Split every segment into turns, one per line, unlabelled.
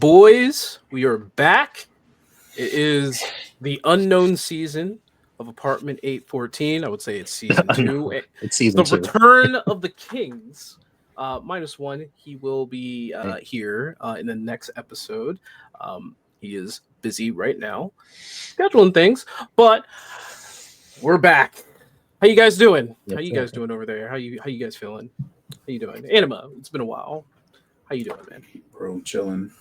Boys, we are back. It is the unknown season of Apartment 814. I would say it's season two.
It's season
The
two.
return of the Kings. -1. He will be here in the next episode. He is busy right now scheduling things, but we're back. How you guys doing?
Yes,
How you
sir.
guys doing over there? How you guys feeling? How you doing? Anima, it's been a while. How you doing, man?
Bro, chilling,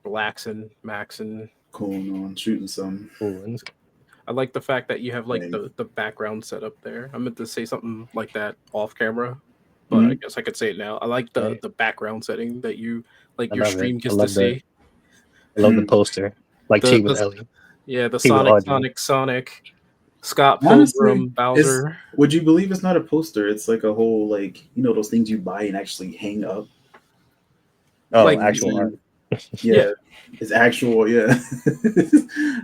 Relaxing, maxing.
cooling on, shooting some.
Cool.
I like the fact that you have like
Right.
the background set up there. I meant to say something like that off camera, but I guess I could say it now. I like the background setting that you like
I
your
love
stream
it.
gets
I
to
love that.
see.
I love the poster, like T with Ellie.
Yeah, the
T with
Sonic,
Audrey.
Scott
Honestly,
Pilgrim, Bowser.
Would you believe it's not a poster? It's like a whole those things you buy and actually hang up.
Oh,
like-
actual art.
Yeah, it's actual. Yeah,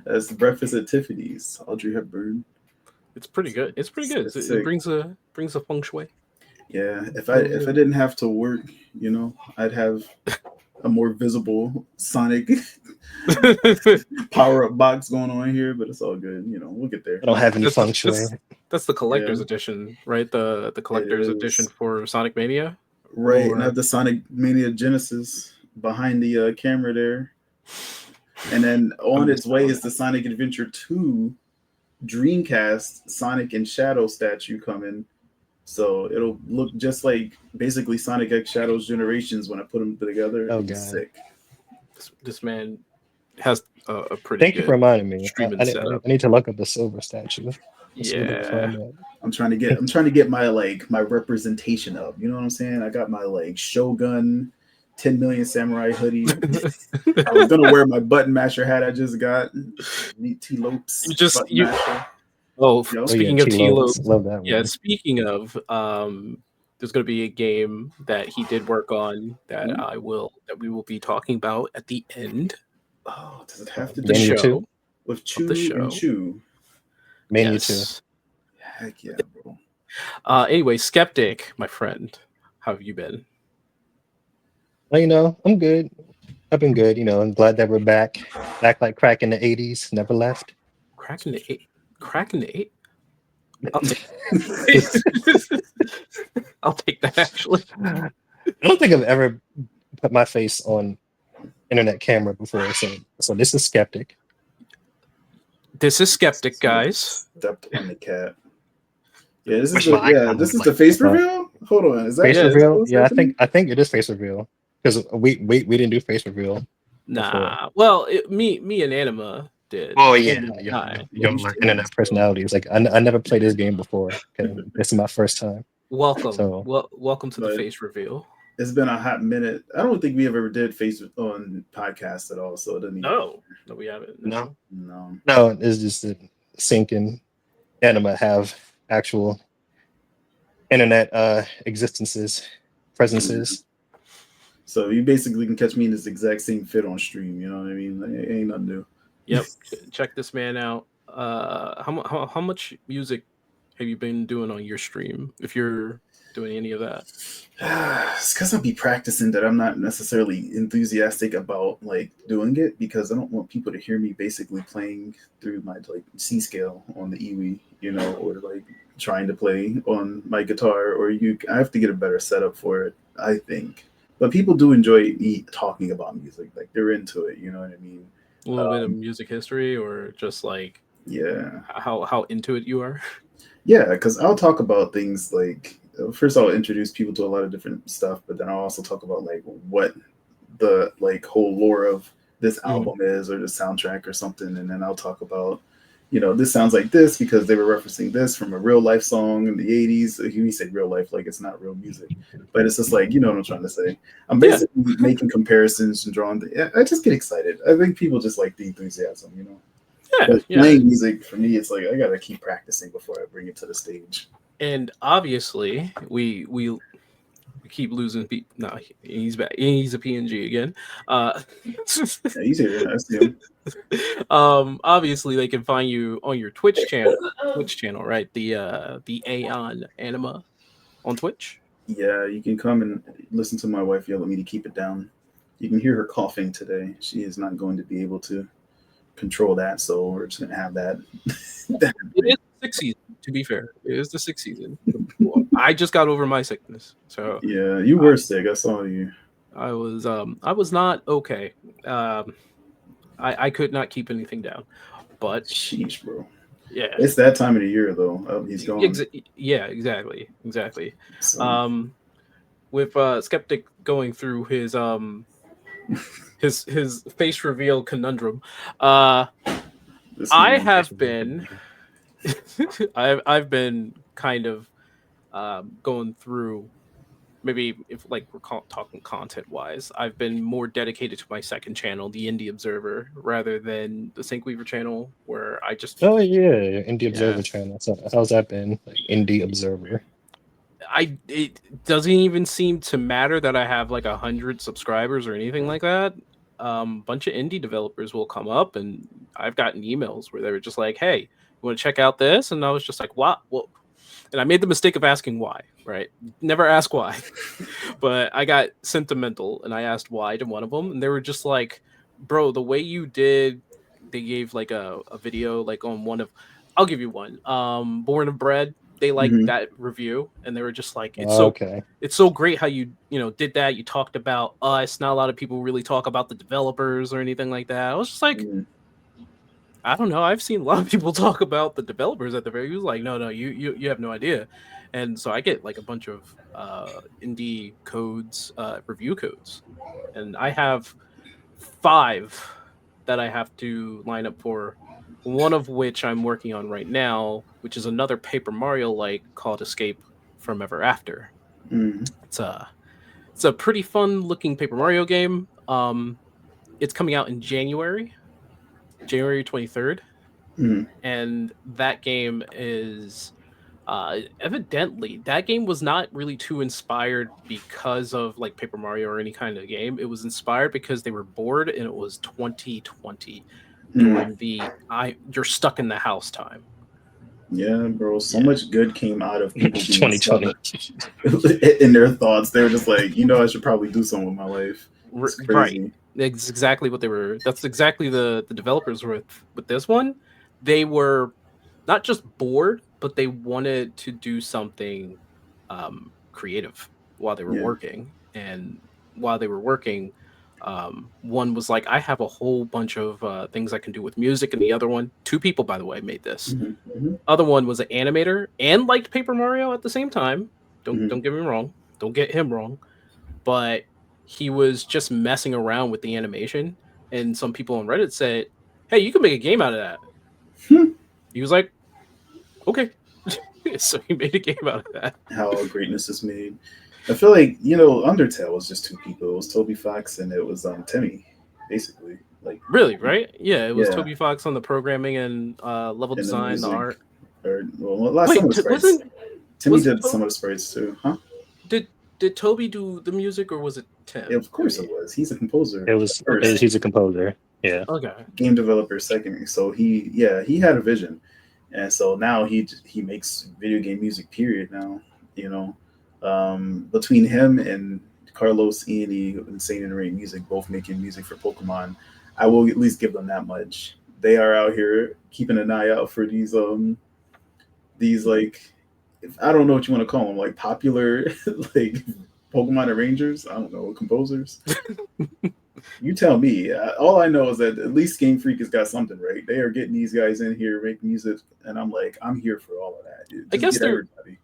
that's Breakfast at Tiffany's. Audrey Hepburn.
It's pretty good. It's pretty good.
It's
It
sick.
brings a feng shui.
Yeah, if I didn't have to work, I'd have a more visible Sonic power up box going on here, but it's all good. We'll get there.
I don't have any
That's-
feng shui.
That's the collector's
Yeah.
edition, right? The collector's
is.
edition for Sonic Mania.
Right,
Or-
and I have the Sonic Mania Genesis behind the camera there. And then on its way is the Sonic Adventure 2 Dreamcast Sonic and Shadow statue coming. So it'll look just like basically Sonic X Shadow's Generations when I put them together.
Oh,
It's
God.
sick.
This man has a pretty
Thank you
good
for reminding me.
streaming
I
setup.
need to look up the silver statue. Let's see what I can
Yeah.
find out.
I'm trying to get my representation up. You know what I'm saying? I got my Shogun 10 million samurai hoodie. I was gonna wear my button masher hat I just got. Neat T Lopes.
Speaking of T-Lopes,
love that one.
yeah, speaking of, there's going to be a game that he did work on that we will be talking about at the end.
Oh, does it have to
The
do
show.
Two?
with Chew
the show.
and Chew?
Mania 2.
Yes.
Heck yeah, bro.
Anyway, Skeptic, my friend, how have you been?
Well, I'm good. I've been good. I'm glad that we're back like crack in the 80s. Never left.
Cracking the eight. I'll take that actually.
I don't think I've ever put my face on internet camera before. So this is Skeptic.
This is Skeptic, guys.
Stepped on the cat. Yeah, this is
Wish my icon
this
was
is the
like
face
that.
reveal. Hold on, is that
Face
Yeah,
reveal?
what's
Yeah,
happening?
I think it is face reveal because we didn't do face reveal.
Nah. Well, me and Anima did.
Oh yeah,
Anima and I.
you're my internet personality. It's like I never played this game before. Okay, this is my first time.
Welcome.
So-
Welcome to the
But-
face reveal.
It's been a hot minute. I don't think we ever did face on podcast at all, so it doesn't.
No, we haven't.
No.
No.
It's just that Sync and Anima have actual internet presences.
So you basically can catch me in this exact same fit on stream. You know what I mean? Like, it ain't nothing new.
Yep. Check this man out. How much music have you been doing on your stream? If you're doing any of that.
It's because I'll be practicing that I'm not necessarily enthusiastic about doing it because I don't want people to hear me basically playing through my C scale on the Iwi, or trying to play on my guitar. I have to get a better setup for it, I think. But people do enjoy me talking about music, they're into it. You know what I mean?
A little bit of music history, or just
Yeah.
how into it you are.
Yeah, because I'll talk about things first I'll introduce people to a lot of different stuff, but then I'll also talk about what the whole lore of this album is, or the soundtrack or something, and then I'll talk about this sounds like this because they were referencing this from a real life song in the 80s. We say real life like it's not real music, but it's just what I'm trying to say. I'm basically making comparisons and drawing. I just get excited. I think people just like the enthusiasm, But playing music for me, it's I gotta keep practicing before I bring it to the stage.
And obviously, we keep losing people. No, he's back. He's a PNG again.
Yeah, he's here. I see him.
Obviously, they can find you on your Twitch channel, right? The Aeon Anima on Twitch.
Yeah, you can come and listen to my wife yell at me to keep it down. You can hear her coughing today. She is not going to be able to control that, so we're just gonna have that.
It is the sixth season, to be fair. It is the sixth season. I just got over my sickness, so
Yeah, you were sick. I saw you.
I was not okay. I could not keep anything down, but
Sheesh, bro.
yeah,
It's that time of the year though. He's gone.
yeah, exactly.
So
With Skeptic going through his face reveal conundrum,
this
I
man-
have been I've been kind of going through, maybe if like we're talking content wise, I've been more dedicated to my second channel, the Indie Observer, rather than the Syncweaver channel, where I just
Oh yeah, Indie
Yeah.
Observer channel. So how's that been? Like, Indie Observer.
it doesn't even seem to matter that I have like 100 subscribers or anything like that. Bunch of indie developers will come up, and I've gotten emails where they were just like, "Hey, you want to check out this?" And I was just like, "What?" Well, and I made the mistake of asking why. Right? Never ask why. But I got sentimental, and I asked why to one of them, and they were just like, "Bro, the way you did." They gave like a video like on one of. I'll give you one. Born of Bread. They liked
Mhm.
that review, and they were just like,
Okay.
it's so great how you did that. You talked about us. Not a lot of people really talk about the developers or anything like that. I was just like,
Mhm.
I don't know. I've seen a lot of people talk about the developers at the very. He was like, no, you have no idea. And so I get like a bunch of indie codes, review codes, and I have 5 that I have to line up for. One of which I'm working on right now, which is another Paper Mario like called Escape from Ever After.
Mhm.
It's a pretty fun looking Paper Mario game. It's coming out in January 23rd,
Mhm.
and that game is evidently that game was not really too inspired because of like Paper Mario or any kind of game. It was inspired because they were bored, and it was 2020
Mhm.
during the you're stuck in the house time.
Yeah, bro. So
Yeah.
much good came out of people being
2020.
stuck in their thoughts. They were just like, I should probably do something with my life. It's
Right.
crazy.
That's exactly what they were. That's exactly the developers were with this one. They were not just bored, but they wanted to do something creative while they were
Yeah.
working. And while they were working, one was like, I have a whole bunch of things I can do with music, and the other one, 2 people by the way, made this.
Mhm. Mhm.
Other one was an animator and liked Paper Mario at the same time.
Mhm.
Don't get me wrong. Don't get him wrong. But he was just messing around with the animation, and some people on Reddit said, "Hey, you can make a game out of that."
Hmm.
He was like, "Okay." So he made a game out of that.
How all greatness is made. I feel like Undertale was just 2 people. It was Toby Fox and it was Timmy, basically. Like,
Really, right? Yeah, it was
yeah,
Toby Fox on the programming and level
and the
design, the
music,
art.
or well, some
Wait,
of the sprites.
wasn't
Timmy
was it
did some of the sprites too, huh?
did did Toby do the music, or was it
Yeah,
Tim?
of course it was. He's a composer first,
He's a composer. Yeah.
Okay.
game developer second. So he had a vision, and so now he makes video game music. Period. Now, between him and Carlos E, Insane and Ray Music, both making music for Pokemon, I will at least give them that much. They are out here keeping an eye out for these like, I don't know what you want to call them, like popular like Pokemon arrangers. I don't know, composers. You tell me. All I know is that at least Game Freak has got something right. They are getting these guys in here, making music, and I'm like, I'm here for all of that. Dude.
I
Just
guess
get everybody.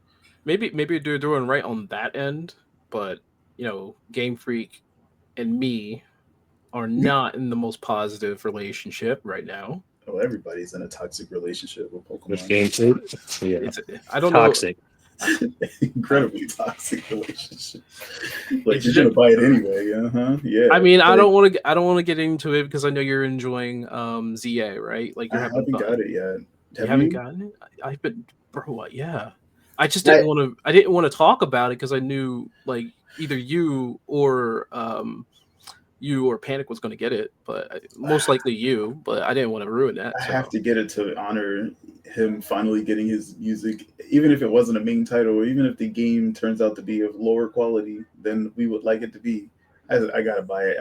maybe they're doing right on that end, but Game Freak and me are not in the most positive relationship right now.
Oh, everybody's in a toxic relationship with
With
Pokemon.
game food. Yeah.
It's I don't
Toxic.
Incredibly toxic relationship. Like
It's
you're
just,
gonna buy it anyway. Yeah.
I mean,
Like,
I don't want to get into it because I know you're enjoying ZA, right? Like
I
you're having
haven't got
fun.
it yet.
You
Have
haven't
you?
gotten it? I've been, bro. Yeah, I just
I,
didn't want to talk about it because I knew like either you or Panic was going to get it, but most likely you. But I didn't want to ruin that.
I have
So
to get it to honor him finally getting his music, even if it wasn't a main title, or even if the game turns out to be of lower quality than we would like it to be. I gotta buy it.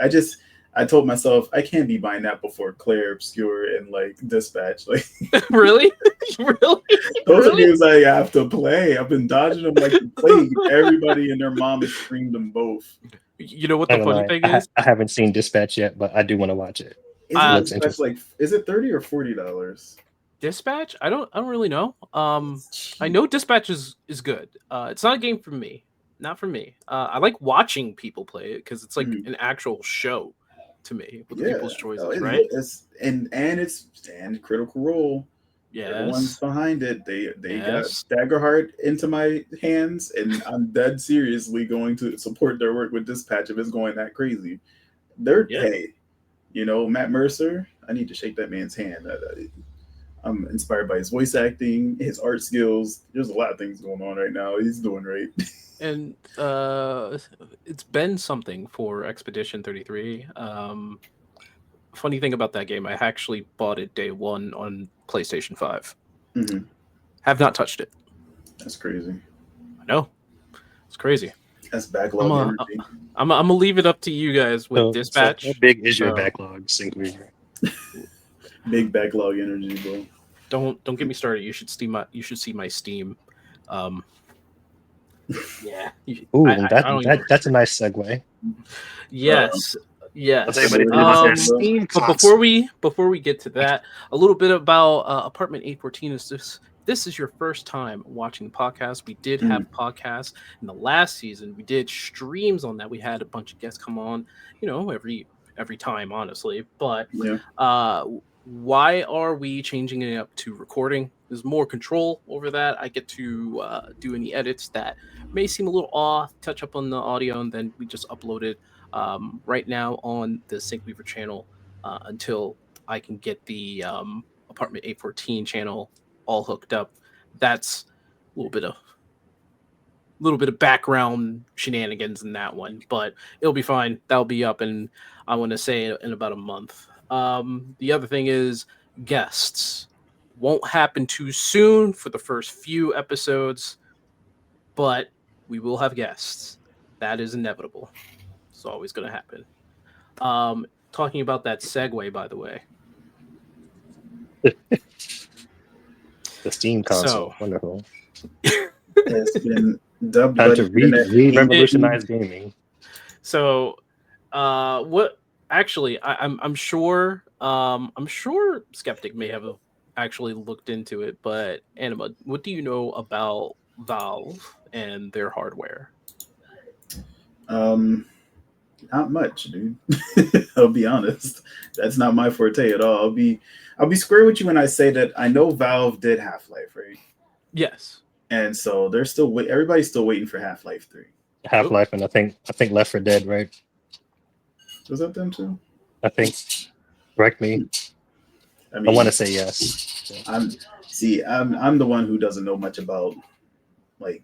I told myself I can't be buying that before Claire Obscure and like Dispatch. Like
Really? Really?
those are
Really?
games I have to play. I've been dodging them like the plague. Everybody and their mom has streamed them both.
You know what
I
the
don't
funny
know.
thing is?
I haven't seen Dispatch yet, but I do want to watch it.
Isn't
It looks
Dispatch
interesting.
like is it $30 or $40?
Dispatch? I don't really know.
It's
I
cheap.
know Dispatch is good. It's not a game for me. Not for me. I like watching people play it because it's like
Mhm.
an actual show to me with the
Yeah,
people's
oh,
choices, right?
it's and Critical Role. They're the ones
Yes.
behind it. They got
Yes.
Staggerheart into my hands, and I'm dead seriously going to support their work with Dispatch if it's going that crazy. They're
Yeah.
hey, Matt Mercer. I need to shake that man's hand. I'm inspired by his voice acting, his art skills. There's a lot of things going on right now. He's doing great.
And it's been something for Expedition 33. Funny thing about that game, I actually bought it day one on PlayStation 5.
Mhm.
Have not touched it.
That's crazy.
I know. It's crazy.
That's
I'm
backlog
a,
energy.
I'm gonna leave it up to you guys with
So how
Dispatch.
big is your
So
backlog, Syncweaver?
Big backlog energy, bro.
don't get me started. You should see my Steam. Um, yeah.
Ooh,
I don't even.
that's a nice segue.
Yes.
Let's
Yes.
everybody
Really
talk about their
excited, bro.
Steam
But
console.
before we get to that, a little bit about Apartment 814 is this is your first time watching the podcast. We did have podcasts in the last season. We did streams on that. We had a bunch of guests come on, every time, honestly. But
Yeah.
why are we changing it up to recording? There's more control over that. I get to do any edits that may seem a little off, touch up on the audio, and then we just upload it right now on the Sync Weaver channel until I can get the Apartment 814 channel all hooked up. That's a little bit of background shenanigans in that one, but it'll be fine. That'll be up, and I want to say in about a month. The other thing is guests won't happen too soon for the first few episodes, but we will have guests. That is inevitable. It's always going to happen. Talking about that segue, by the way.
The Steam console.
So,
Wonderful.
It's been dubbed
Time
by
to
the internet.
re-revolutionize gaming.
so what actually I'm sure Skeptic may have actually looked into it, but Anima, what do you know about Valve and their hardware?
Um, Not much, dude. I'll be honest. That's not my forte at all. I'll be square with you when I say that I know Valve did Half-Life, right?
Yes.
And so they're still everybody's still waiting for Half-Life 3.
Half-Life and I think Left 4 Dead, right?
Was that them too?
I think. Correct me.
I
I
mean,
want to say yes.
I'm the one who doesn't know much about like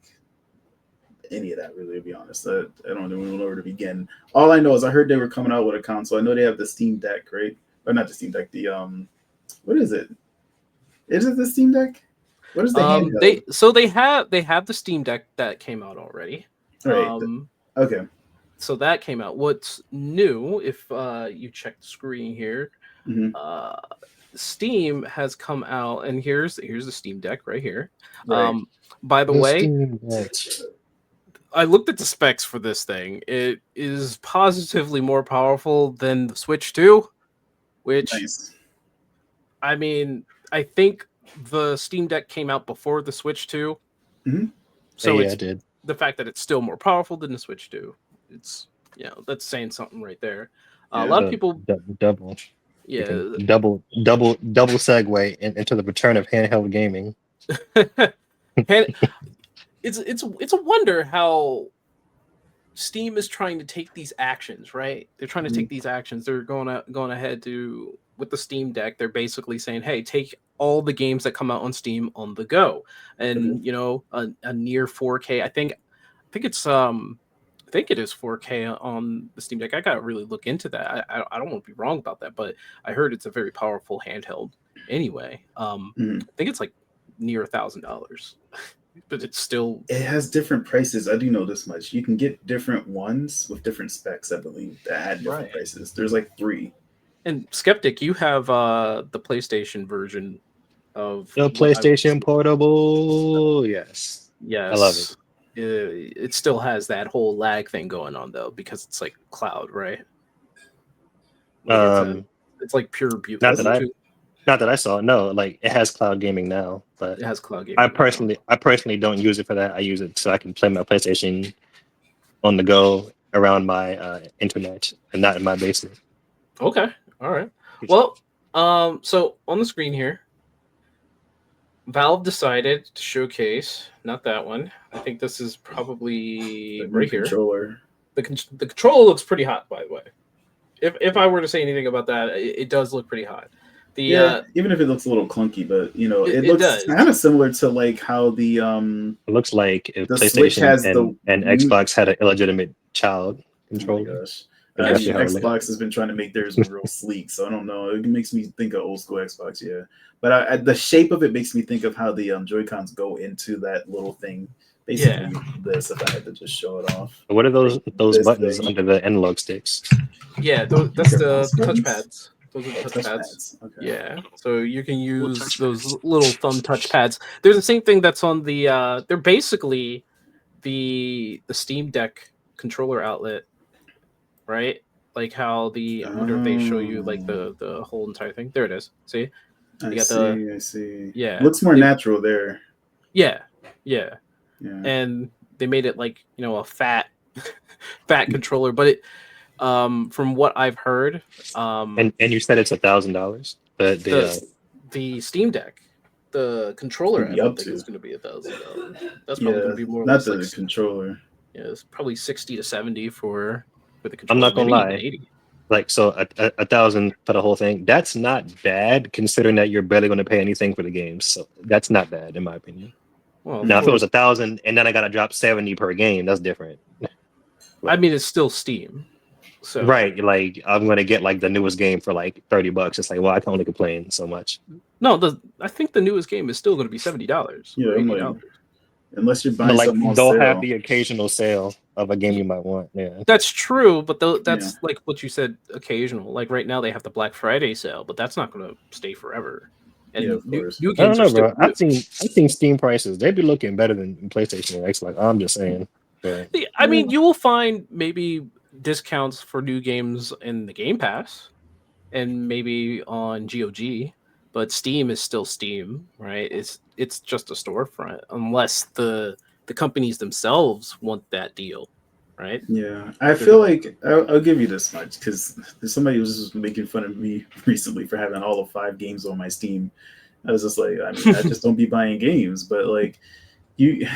any of that, really, to be honest. I don't even know where to begin. All I know is I heard they were coming out with a console. I know they have the Steam Deck, right? Or not the Steam Deck, the what is it? Is it the Steam Deck? What is the handheld?
They have the Steam Deck that came out already.
Right. Okay.
So that came out. What's new, if you check the screen here,
Mhm.
Steam has come out, and here's the Steam Deck right here.
Right.
By the
The
way,
Steam Deck.
I looked at the specs for this thing. It is positively more powerful than the Switch 2, which
Nice.
I mean, I think the Steam Deck came out before the Switch 2.
Mhm.
So
Yeah,
it's
I did.
the fact that it's still more powerful than the Switch 2. It's that's saying something right there. A
Yeah.
lot of people,
Double.
yeah.
Double segue into the return of handheld gaming.
And it's a wonder how Steam is trying to take these actions, right? They're trying to take these actions. They're going ahead to with the Steam Deck. They're basically saying, "Hey, take all the games that come out on Steam on the go," and a near 4K. I think it is 4K on the Steam Deck. I gotta really look into that. I don't want to be wrong about that, but I heard it's a very powerful handheld. Anyway, I think it's like near $1,000. but it's still
It has different prices. I do know this much. You can get different ones with different specs, I believe, that had different
right.
prices. There's like 3.
And Skeptic, you have the PlayStation version of
The
what I would
PlayStation
see.
Portable, yes, I love it.
Yes. It still has that whole lag thing going on though, because it's like cloud, right? Like
Um,
it's like pure
not that I
Bluetooth.
not that I saw. No, like it has cloud gaming now, but
It has cloud
I
gaming now.
personally I personally don't use it for that. I use it so I can play my PlayStation on the go around my internet and not in my basement.
Okay. All right. Well, so on the screen here, Valve decided to showcase not that one. I think this is probably
The new
right here.
controller.
The controller looks pretty hot, by the way. If I were to say anything about that, it does look pretty hot. The
Yeah, even if it looks a little clunky, but it
it
looks
does.
kind of similar to like how
It looks like if
the Switch
PlayStation
has the
and
new.
Xbox had an illegitimate child
Oh my
controller.
gosh.
It's
I mean,
actually hard to look at.
Xbox has been trying to make theirs real sleek, so I don't know. It makes me think of old school Xbox, yeah. But the shape of it makes me think of how the Joy Cons go into that little thing. Basically, this. If I had to just show it off,
What are those
this
buttons
thing.
under the analog sticks?
Yeah, that's
They're
the
mouse buttons?
touchpads. Those are the
Oh,
touchpads.
Okay.
Yeah, so you can use
touchpads.
those little thumb touchpads. There's the same thing that's on the. They're basically the Steam Deck controller outlet, right? Like how I wonder if they show you like the whole entire thing. There it is. See,
I
you got
see. I see.
yeah.
Looks more natural there.
Yeah.
Yeah.
And they made it like a fat controller, but it from what I've heard
And you said it's $1,000. But
the Steam Deck, the controller,
Could
I
be
don't
up
think
to.
it's going to be $1,000. That's probably
Yeah,
going to be more or
not
less
the
like
controller.
yeah, it's probably 60 to 70 for the controller.
I'm not gonna
maybe even
lie.
80.
Like so, a thousand for the whole thing. That's not bad considering that you're barely going to pay anything for the games. So that's not bad in my opinion.
Well,
Now, if it was 1,000 and then I got to drop 70 per game, that's different.
I mean, it's still Steam, so
Right, like I'm gonna get like the newest game for like $30. It's like, well, I can only complain so much.
no, I think the newest game is still going to be $70
Yeah,
or
I'm
$80.
like, unless you're
But
buying
like
something on
they'll
sale.
have the occasional sale of a game you might want. Yeah,
That's true, but that's
Yeah.
like what you said, occasional. Like right now, they have the Black Friday sale, but that's not going to stay forever. And
Yeah, of course.
new
I don't
games are
know,
still
bro.
new.
I've seen Steam prices. They be looking better than PlayStation and Xbox. I'm just saying. But
I mean, you will find maybe discounts for new games in the Game Pass and maybe on GOG, but Steam is still Steam, right? It's just a storefront unless the companies themselves want that deal, right?
Yeah, I feel like I'll give you this much because somebody was just making fun of me recently for having all of 5 games on my Steam. I was just like, I mean, I just don't be buying games, but like you,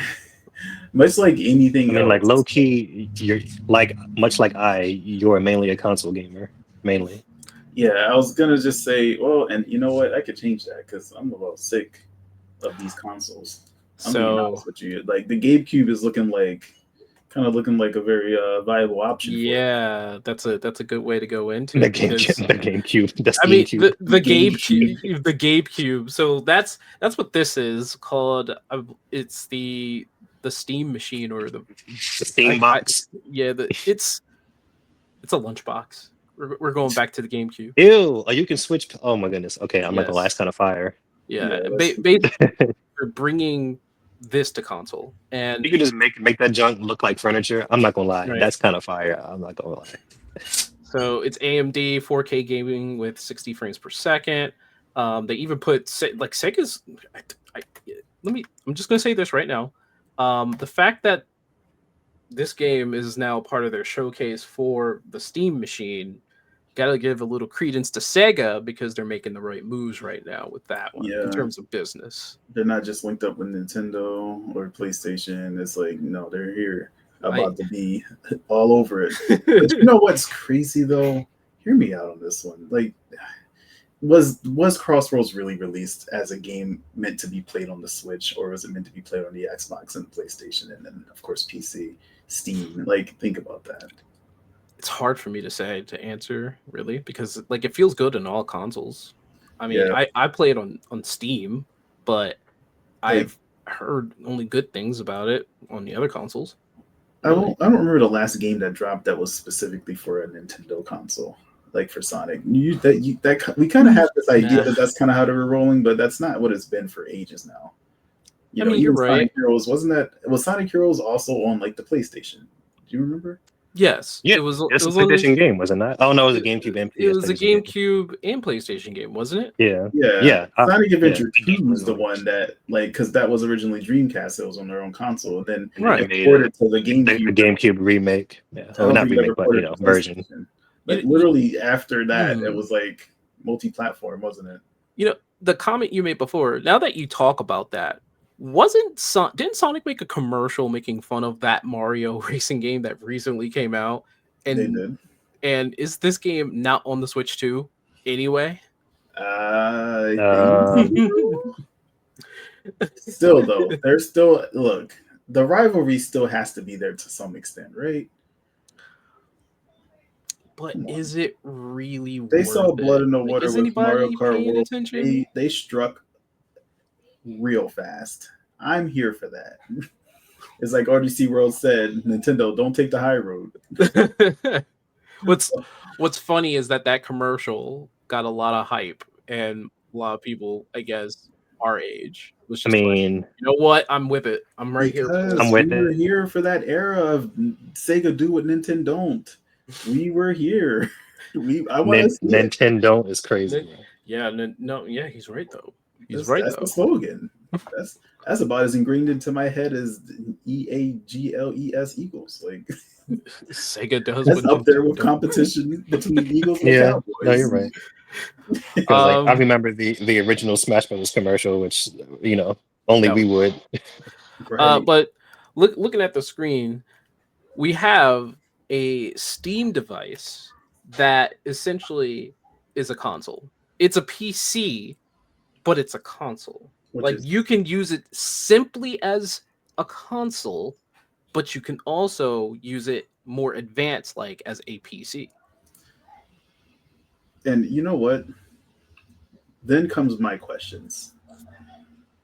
much like anything
I mean,
else.
like low key, you're like much like you're mainly a console gamer, mainly.
Yeah, I was gonna just say, well, and you know what? I could change that because I'm about sick of these consoles. I'm being honest with you. Like the GameCube is kind of looking like a very viable option.
Yeah, that's a good way to go into
The
it because
GameCube, the Steam
I mean
Cube.
the
GameCube.
the GameCube. So that's what this is called. It's the Steam machine or the
Steam box.
yeah, it's a lunchbox. We're going back to the GameCube.
Ew! Oh, you can switch. Oh my goodness. Okay, I'm not gonna lie.
Yes.
It's kind of fire.
Yeah,
that's-
basically we're bringing this to console, and
You can just make that junk look like furniture. I'm not gonna lie.
Right.
That's kind of fire. I'm not gonna lie.
so it's AMD 4K gaming with 60 frames per second. They even put like Sega's. I'm just gonna say this right now. The fact that this game is now part of their showcase for the Steam machine, gotta give a little credence to Sega because they're making the right moves right now with that one in terms of business.
They're not just linked up with Nintendo or PlayStation. It's like, no, they're here about to be all over it. But you know what's crazy though? Hear me out on this one. Like, was Crossroads really released as a game meant to be played on the Switch, or was it meant to be played on the Xbox and PlayStation, and then of course PC, Steam? Like, think about that.
It's hard for me to answer really because like it feels good in all consoles. I mean, I play it on Steam, but I've heard only good things about it on the other consoles.
I don't remember the last game that dropped that was specifically for a Nintendo console, like for Sonic. We kind of have this idea that that's kind of how they were rolling, but that's not what it's been for ages now. You know,
mean, you're
even
right.
Sonic Heroes was Sonic Heroes also on like the PlayStation? Do you remember?
Yes.
Yeah,
it was
a PlayStation game, wasn't it? Oh no, it was a GameCube and
It was a
PlayStation
GameCube and PlayStation game, wasn't it?
game.
Yeah.
Yeah.
Sonic Adventure
yeah.
2 was the one that, like, because that was originally Dreamcast, it was on their own console, and then
Right.
they ported to the GameCube.
The GameCube remake. Yeah.
I don't
Not
think it
remake,
ever
but
ported to
version.
PlayStation. Like literally after that, it was like multi-platform, wasn't it?
You know, the comment you made before, now that you talk about that, didn't Sonic make a commercial making fun of that Mario racing game that recently came out? And
They did.
And is this game not on the Switch too? Anyway,
I think still though, there's still the rivalry still has to be there to some extent, right?
But is it really?
They saw blood in the water
is
with Mario
anybody
Kart
paying
World.
attention?
They struck real fast. I'm here for that. It's like RDC World said, Nintendo, don't take the high road.
What's funny is that commercial got a lot of hype, and a lot of people, I guess, our age was just like, you know what? I'm with it. I'm right here.
I'm with
it. We were here for that era of Sega do what Nintendo don't. We were here.
Nintendo is crazy.
Yeah, he's right though.
That's the slogan. That's about as ingrained into my head as EAGLES Eagles. Like
Sega does.
That's up there with competition between Eagles and Cowboys.
No, you're right. I remember the original Smash Brothers commercial, which only we would.
Right. But looking at the screen, we have a Steam device that essentially is a console. It's a PC, but it's a console. You can use it simply as a console, but you can also use it more advanced, like as a PC.
And you know what? Then comes my questions.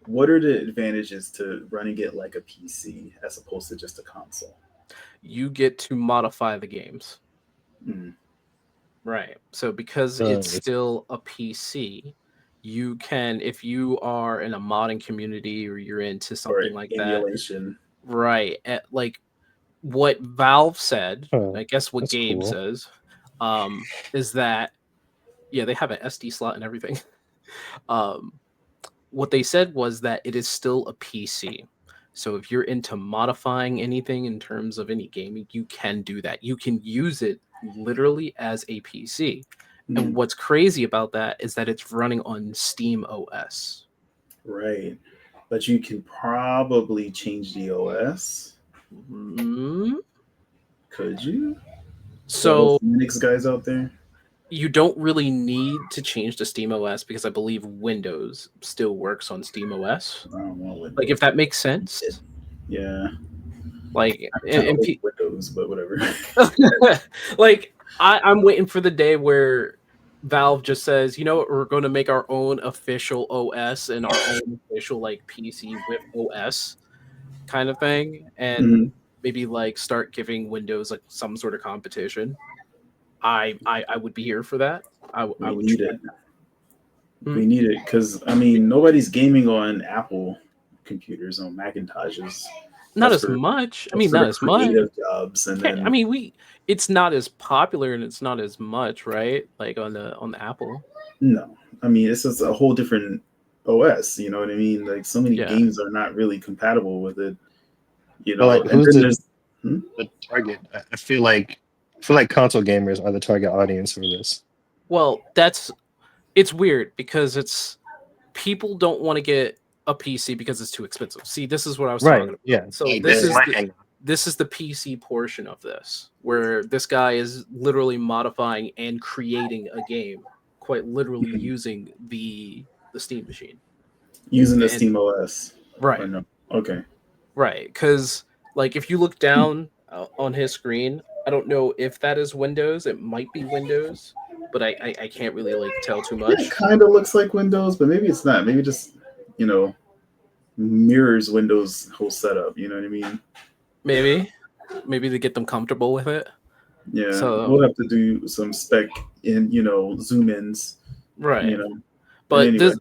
What are the advantages to running it like a PC as opposed to just a console?
You get to modify the games. Right. So because it's still a PC, you can, if you are in a modding community or you're into something like
emulation.
That. Right. Like what Valve said, I guess what Gabe says, is that, they have an SD slot and everything. What they said was that it is still a PC. So if you're into modifying anything in terms of any gaming, you can do that. You can use it literally as a PC. And what's crazy about that is that it's running on Steam OS.
Right. But you can probably change the OS. Could you?
So
Linux guys out there?
You don't really need to change to Steam OS because I believe Windows still works on Steam OS. Like, if that makes sense.
Yeah.
Like,
and Windows, but whatever.
Like, I'm waiting for the day where Valve just says, you know what, we're going to make our own official OS and our own official like PC with OS kind of thing, and maybe like start giving Windows like some sort of competition. I would be here for that. I would
need it. We need it because nobody's gaming on Apple computers, on Macintoshes.
Not as much. Not as much.
Jobs, and then
it's not as popular and it's not as much, right? Like on the Apple.
No, it's just a whole different OS. You know what I mean? Like so many games are not really compatible with it. You know,
like who's the target? I feel like console gamers are the target audience for this.
Well, it's weird because people don't want to get a PC because it's too expensive. See, this is what I was talking about.
Yeah.
So this is the PC portion of this, where this guy is literally modifying and creating a game, quite literally using the Steam machine.
Using the Steam OS.
Right.
No? Okay.
Right. Because like if you look down on his screen, I don't know if that is Windows. It might be Windows, but I can't really like tell too much.
It kind of looks like Windows, but maybe it's not. Maybe just mirrors Windows' whole setup. You know what I mean?
Maybe to get them comfortable with it.
Yeah,
So
we'll have to do some spec in, zoom ins.
right,
But
but
anyway,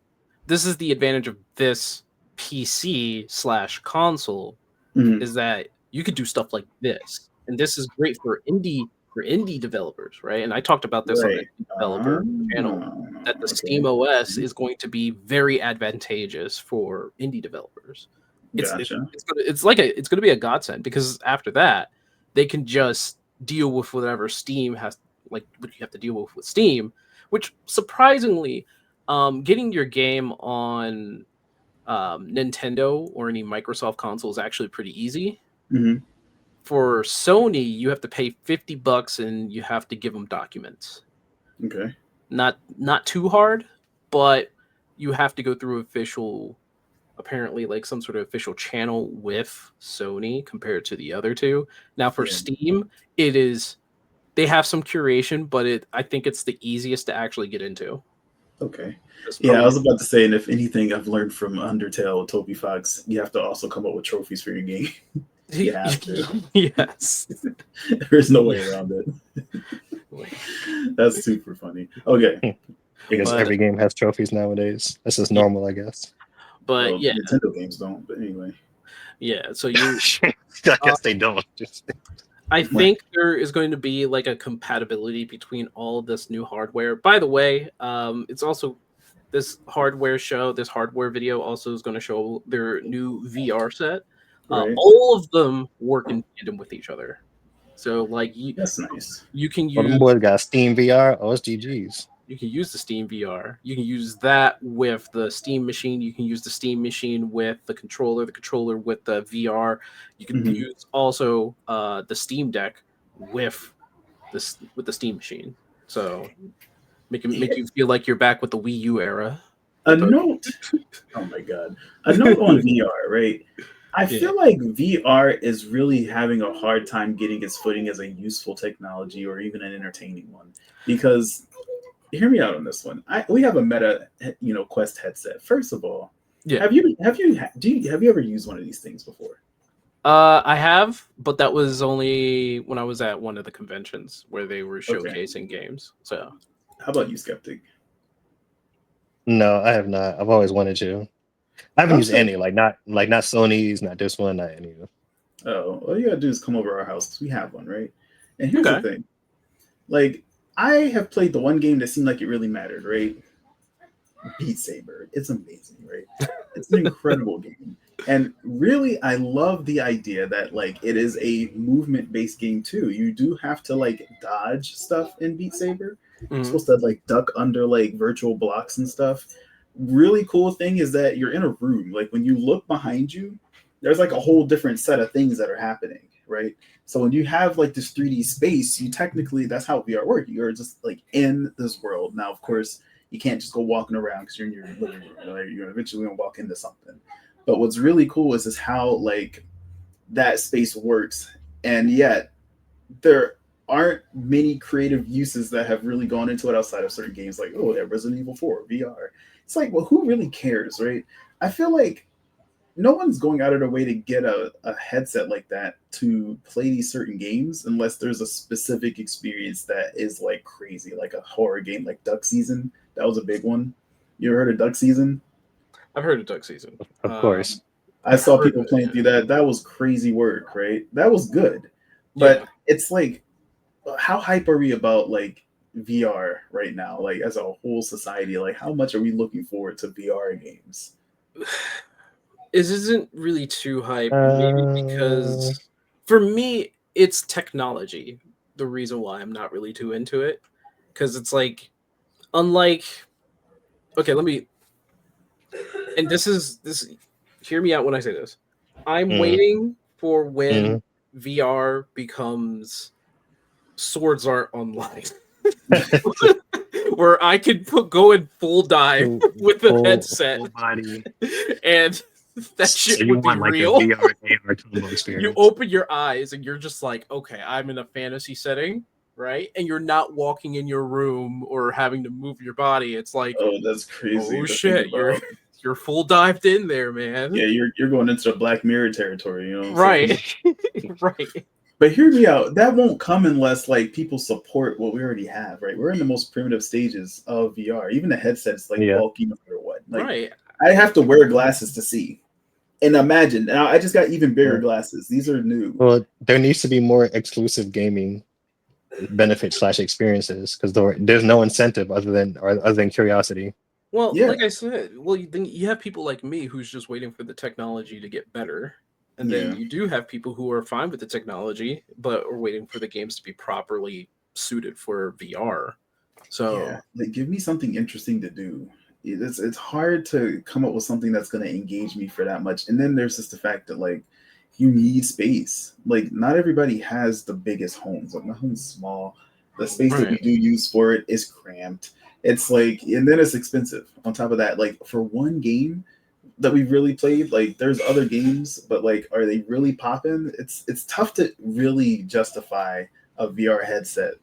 this is the advantage of this PC/console
mhm.
is that you could do stuff like this, and this is great for indie developers, right? And I talked about this on the
Right.
indie developer channel that the Steam
Okay.
OS is going to be very advantageous for indie developers.
Gotcha.
It's going to be a godsend because after that they can just deal with whatever Steam has, like what you have to deal with Steam, which surprisingly, getting your game on Nintendo or any Microsoft console is actually pretty easy.
Hmm.
For Sony, you have to pay $50 and you have to give them documents.
Okay.
Not too hard, but you have to go through apparently like some sort of official channel with Sony compared to the other two. Now for
Yeah.
Steam, they have some curation, but I think it's the easiest to actually get into.
Okay.
Just
Yeah, I
probably-
was about to say, and if anything I've learned from Undertale, Toby Fox, you have to also come up with trophies for your game. You have to.
Yes.
There's no way around it. That's super funny. Okay.
Because
But-
every game has trophies nowadays. This is normal, I guess.
But
Well,
yeah,
Nintendo games don't. But anyway.
yeah. So you,
I guess they don't.
I think there is going to be like a compatibility between all of this new hardware. By the way, it's also this hardware video also is going to show their new VR set.
Right.
All of them work in tandem with each other. So like
That's nice.
you can
Well, them
use
boys got Steam VR. Oh, it's GG's.
you can use the Steam VR. You can use that with the Steam machine. You can use the Steam machine with the controller with the VR. You can
Mhm.
use also the Steam Deck with the Steam machine. So make you feel like you're back with the Wii U era.
A note. Oh my god. A note on VR, right? I feel like VR is really having a hard time getting its footing as a useful technology or even an entertaining one. Because hear me out on this one. We have a Meta, Quest headset. First of all,
Yeah.
have you ever used one of these things before?
I have, but that was only when I was at one of the conventions where they were showcasing games. So,
How about you, Skeptic?
No, I have not. I've always wanted to. I haven't used
Okay.
any, not Sony's, not this one, not any of them.
Oh, all you gotta do is come over our house because we have one, right? And here's the
Okay.
thing. Like, I have played the one game that seemed like it really mattered, right? Beat Saber. It's amazing, right? It's an incredible game. And really, I love the idea that like it is a movement-based game too. You do have to like dodge stuff in Beat Saber. You're supposed to like duck under like virtual blocks and stuff. Really cool thing is that you're in a room. Like when you look behind you, there's like a whole different set of things that are happening, right? So when you have like this 3D space, you technically, that's how VR works. You're just like in this world. Now, of course, you can't just go walking around because you're in your living room. Right? You're eventually gonna walk into something. But what's really cool is how like that space works, and yet there aren't many creative uses that have really gone into it outside of certain games, like Resident Evil 4 VR. It's like, well, who really cares, right? I feel like no one's going out of their way to get a headset like that to play these certain games unless there's a specific experience that is like crazy, like a horror game like Duck Season. That was a big one. You ever heard of Duck Season?
I've heard of Duck Season.
Of course.
I saw people playing through that. That was crazy work, right? That was good. But it's like, how hype are we about like VR right now? Like as a whole society, like how much are we looking forward to VR games?
It isn't really too hype, maybe because for me it's technology. The reason why I'm not really too into it, because it's like, unlike, okay, let me, and this. Hear me out when I say this. I'm waiting for when VR becomes Swords Art Online. Where I could go in full dive with the headset,
full body.
And that shit
you
would be
want like
real.
a VR AR combo experience.
You open your eyes and you're just like, okay, I'm in a fantasy setting, right? And you're not walking in your room or having to move your body. It's like,
oh, that's crazy.
oh shit, You're full dived in there, man.
Yeah, you're going into the Black Mirror territory, you know what I'm
Right.
saying?
Right.
But hear me out. That won't come unless like people support what we already have, right? We're in the most primitive stages of VR. Even the headset's like bulky no matter what. Like
Right.
I have to wear glasses to see. And imagine, now I just got even bigger glasses. These are new.
Well, there needs to be more exclusive gaming benefits / experiences because there's no incentive other than curiosity.
Well, like I said, then you have people like me who's just waiting for the technology to get better. And then you do have people who are fine with the technology, but are waiting for the games to be properly suited for VR. So
like give me something interesting to do. It's hard to come up with something that's going to engage me for that much. And then there's just the fact that like you need space. Like not everybody has the biggest homes. Like my home's small. The space that we do use for it is cramped. It's like, and then it's expensive. On top of that, like for one game that we've really played, like there's other games, but like are they really popping? It's tough to really justify a VR headset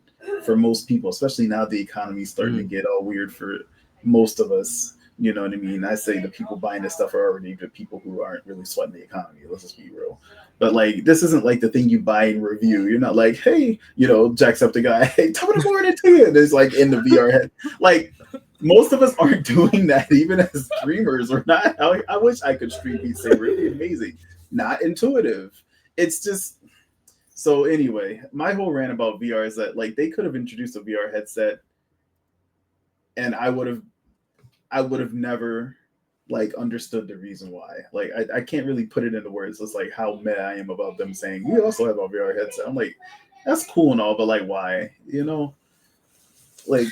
for most people, especially now the economy's starting to get all weird for most of us. You know what I mean? I say the people buying this stuff are already the people who aren't really sweating the economy. Let's just be real. But like, this isn't like the thing you buy and review. You're not like, hey, you know, jacks up the guy, hey, tell me the more to you. And it's like in the VR head. Like most of us aren't doing that, even as streamers or not. I wish I could stream Beat Saber. Really amazing. Not intuitive. It's just so anyway, my whole rant about VR is that like they could have introduced a VR headset and I would have never like understood the reason why. Like I can't really put it into words. It's like how mad I am about them saying we also have a VR headset. I'm like, that's cool and all, but like why? You know, like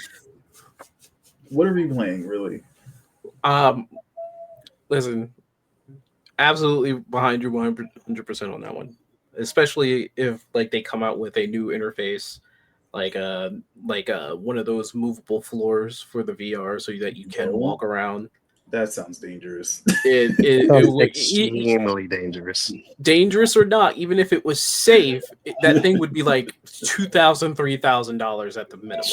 what are we playing really?
Listen, absolutely behind you 100% on that one. Especially if like they come out with a new interface, like one of those movable floors for the VR so that you can walk around.
That sounds dangerous.
It sounds extremely dangerous.
Dangerous or not, even if it was safe, that thing would be like $2,000, $3,000 at the minimum.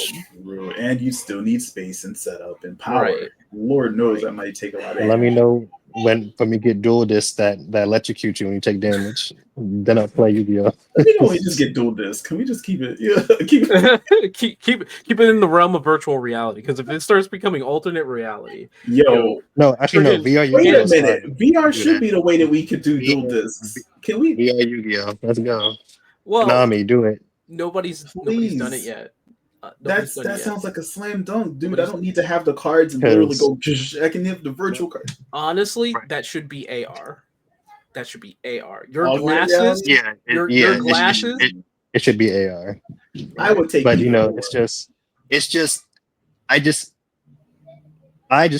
True. And you still need space and setup and power. Right. Lord knows that might take a lot of.
Let me know when we get dual disc that electrocute you when you take damage. Then I'll play Yu-Gi-Oh.
Let me know we just get dual disc. Can we just keep it? Yeah,
keep it in the realm of virtual reality. Because if it starts becoming alternate reality,
no, actually no. VR Yu-Gi-Oh.
Wait a minute. VR should be the way that we could do dual discs. Can we?
VR Yu-Gi-Oh. Let's go.
Well,
Konami, do it.
Nobody's done it yet.
That sounds like a slam dunk, dude. I don't need to have the cards and literally go. I can have the virtual card.
Honestly, that should be AR. That should be AR. Your glasses, your glasses.
It should be AR.
I would take,
but you know, it's just. I just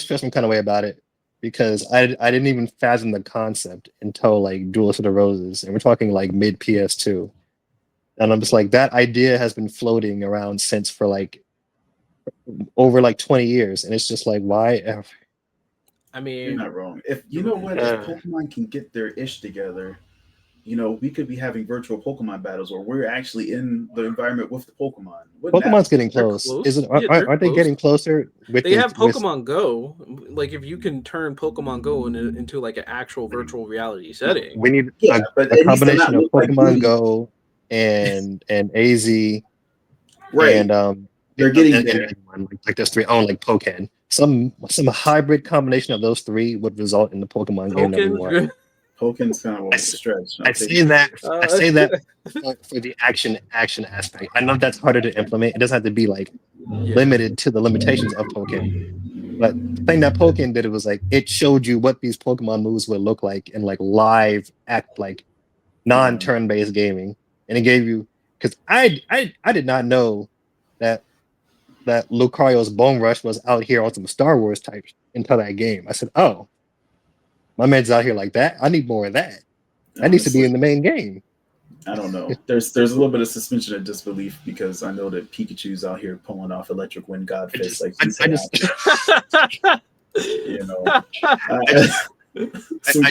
feel some kind of way about it because I didn't even fathom the concept until like Duelist of the Roses, and we're talking like mid PS2. And I'm just like, that idea has been floating around since for like over like 20 years. And it's just like, why?
I mean, you're not wrong. If you know what, if Pokemon can get their ish together, you know, we could be having virtual Pokemon battles where we're actually in the environment with the Pokemon.
Pokemon's getting close. Aren't they getting closer?
They have Pokemon Go. Like if you can turn Pokemon Go into like an actual virtual reality setting.
We need a combination of Pokemon Go and AZ,
right?
And
they're getting there.
Like there's three. Oh, like Pokken. Some hybrid combination of those three would result in the Pokemon game that we want.
Poken's kind of a stretch.
I say that for the action aspect. I know that's harder to implement. It doesn't have to be like limited to the limitations of Pokken. But the thing that Pokken did, it was like it showed you what these Pokemon moves would look like in like live act like non-turn-based gaming. And it gave you, because I did not know that Lucario's Bone Rush was out here on some Star Wars types until that game. I said, oh, my man's out here like that. I need more of that. That needs to be in the main game.
I don't know. There's a little bit of suspension of disbelief because I know that Pikachu's out here pulling off Electric Wind God Fist you know.
I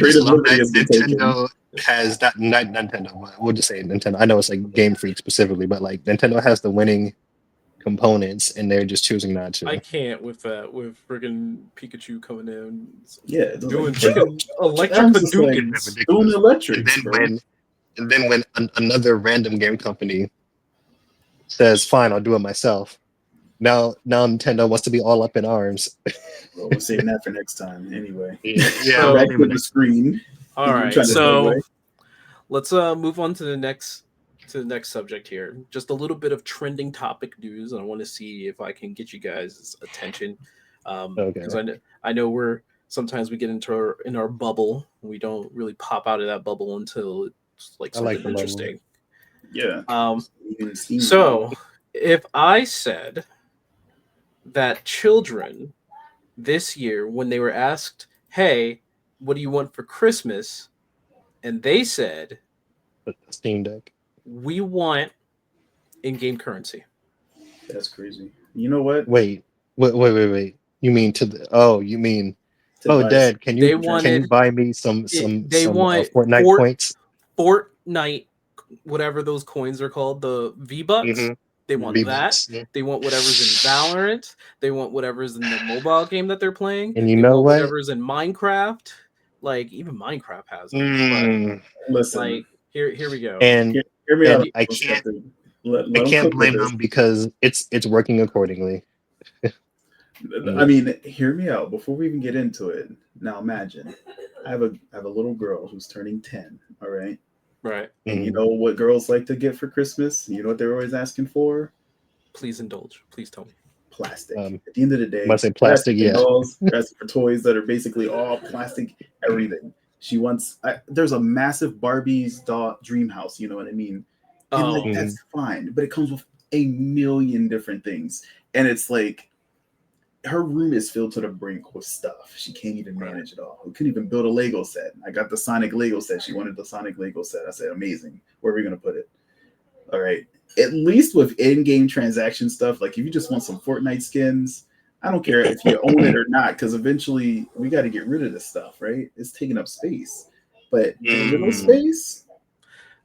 just love that Nintendo has that. Not Nintendo. We'll just say Nintendo. I know it's like Game Freak specifically, but like Nintendo has the winning components, and they're just choosing not
I
to.
can't with that. With friggin' Pikachu coming in,
Yeah, it doesn't
doing
like,
freaking electric
I'm just like
Hadoukens.
doing
And
electrics,
then
bro.
when another random game company says, "Fine, I'll do it myself," now Nintendo wants to be all up in arms.
Well, we're saving that for next time. Anyway,
So-
back to the screen.
All right,
Trying to
so
segue.
let's move on to the next subject here. Just a little bit of trending topic news, and I want to see if I can get you guys' attention. Because I know we're sometimes we get into in our bubble. We don't really pop out of that bubble until it's like
I like
something
the bubble.
interesting.
Yeah.
So if I said that children this year, when they were asked, "Hey, what do you want for Christmas?" and they said,
Steam Deck.
"We want in-game currency."
That's crazy. You know what?
Wait. You mean you mean Dad, can
They
you
wanted-
buy me some
They want
Fortnite points?
Fortnite, whatever those coins are called, the V-Bucks.
Mhm.
They want
V-Bucks,
that.
yeah.
They want whatever's in Valorant. They want whatever's in the mobile game that they're playing.
And you
they
know
want
what?
whatever's in Minecraft. Like even Minecraft has them.
Mm.
But
Listen,
like here we go.
And
hear me
and
out.
I can't blame them because it's working accordingly.
I mean, hear me out before we even get into it. Now imagine, I have a little girl who's turning 10. All right,
Right.
and you know what girls like to get for Christmas? You know what they're always asking for?
Please indulge. Please tell me.
Plastic. At the end of the day,
Must say plastic, yeah.
Dolls, they're asking for toys that are basically all plastic. Everything. She wants. There's a massive Barbie's dream house. You know what I mean? And like that's fine, but it comes with a million different things, and it's like her room is filled to the brink with stuff. She can't even manage it all. We couldn't even build a Lego set. I got the Sonic Lego set. She wanted the Sonic Lego set. I said, amazing. Where are we going to put it? All right. At least with in-game transaction stuff, like if you just want some Fortnite skins, I don't care if you own it or not, because eventually we got to get rid of this stuff, right? It's taking up space. But digital space?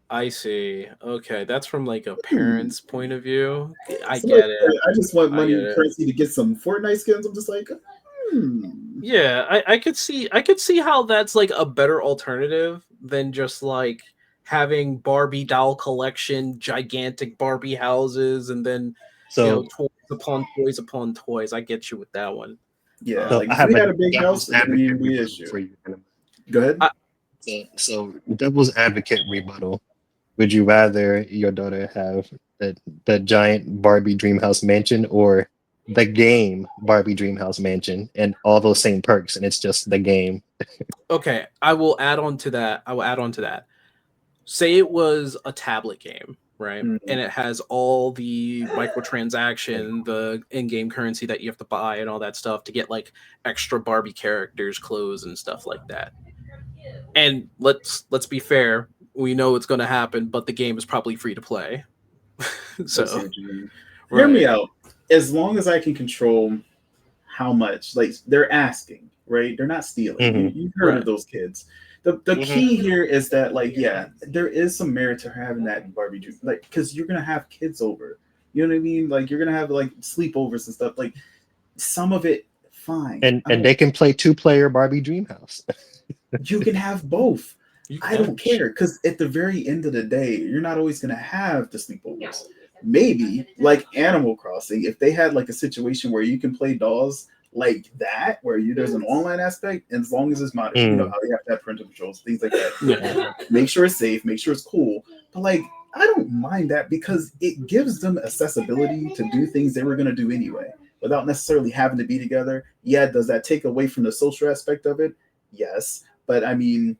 I see. Okay, that's from like a parent's point of view. I get it.
I just want money and currency to get some Fortnite skins. I'm just like,
Yeah, I could see how that's like a better alternative than just like having Barbie doll collection, gigantic Barbie houses, and then toys upon toys upon toys. I get you with that one.
Yeah,
So
like
I have
we had a big house,
devil's advocate
we
rebuttal for you.
Go ahead.
So devil's advocate rebuttal. Would you rather your daughter have the giant Barbie Dreamhouse Mansion or the game Barbie Dreamhouse Mansion and all those same perks, and it's just the game?
Okay, I will add on to that. Say it was a tablet game, right? And it has all the microtransaction, the in-game currency that you have to buy and all that stuff to get like extra Barbie characters, clothes and stuff like that. And let's be fair, we know it's going to happen, but the game is probably free to play. So
hear me out. As long as I can control how much, like they're asking, right? They're not stealing. You've heard of those kids. The key here is that, like, yeah, there is some merit to having that Barbie dream, like, because you're gonna have kids over. You know what I mean? Like, you're gonna have like sleepovers and stuff. Like, some of it, fine.
And they can play 2-player Barbie Dreamhouse.
You can have both. I don't care, because at the very end of the day, you're not always gonna have the sleepovers. Maybe like Animal Crossing, if they had like a situation where you can play dolls like that, where there's an online aspect, and as long as it's modern, you know how they have to have parental controls, things like that. Make sure it's safe, make sure it's cool. But like, I don't mind that because it gives them accessibility to do things they were gonna do anyway, without necessarily having to be together. Yeah, does that take away from the social aspect of it? Yes, but I mean,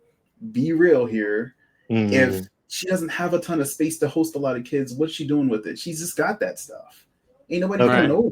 be real here. If she doesn't have a ton of space to host a lot of kids, what's she doing with it? She's just got that stuff. Ain't nobody coming over,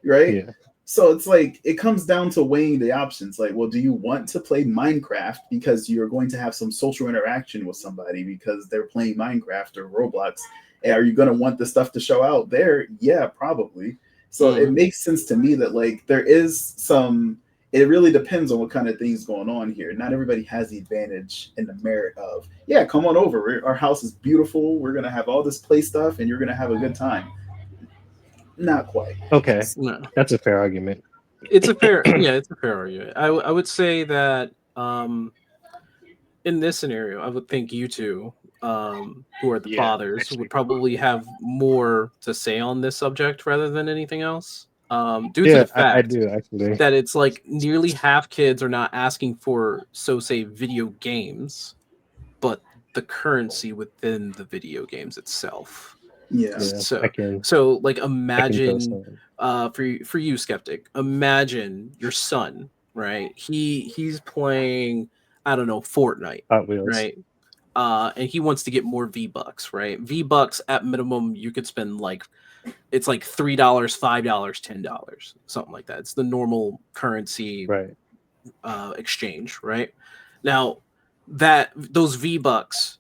right?
Yeah.
So it's like, it comes down to weighing the options. Like, well, do you want to play Minecraft because you're going to have some social interaction with somebody because they're playing Minecraft or Roblox? And are you going to want the stuff to show out there? Yeah, probably. So it makes sense to me that like there is some, it really depends on what kind of things going on here. Not everybody has the advantage and the merit of, yeah, come on over. Our house is beautiful. We're going to have all this play stuff and you're going to have a good time. not quite.
Okay,
No.
that's a fair argument.
It's a fair argument. I would say that in this scenario, I would think you two, who are the fathers,
actually.
would probably have more to say on this subject rather than anything else. Due to
Yeah,
the fact
I do actually.
that it's like nearly half kids are not asking for, so say, video games, but the currency within the video games itself.
Yeah.
So,
I can.
like,
I can
imagine,
co-sign.
for you, skeptic, imagine your son, right? He's playing, I don't know, Fortnite,
Hot Wheels.
right? And he wants to get more V-Bucks, right? V-Bucks at minimum, you could spend like, it's like $3, $5, $10, something like that. It's the normal currency
Right.
exchange, right? Now, that those V-Bucks,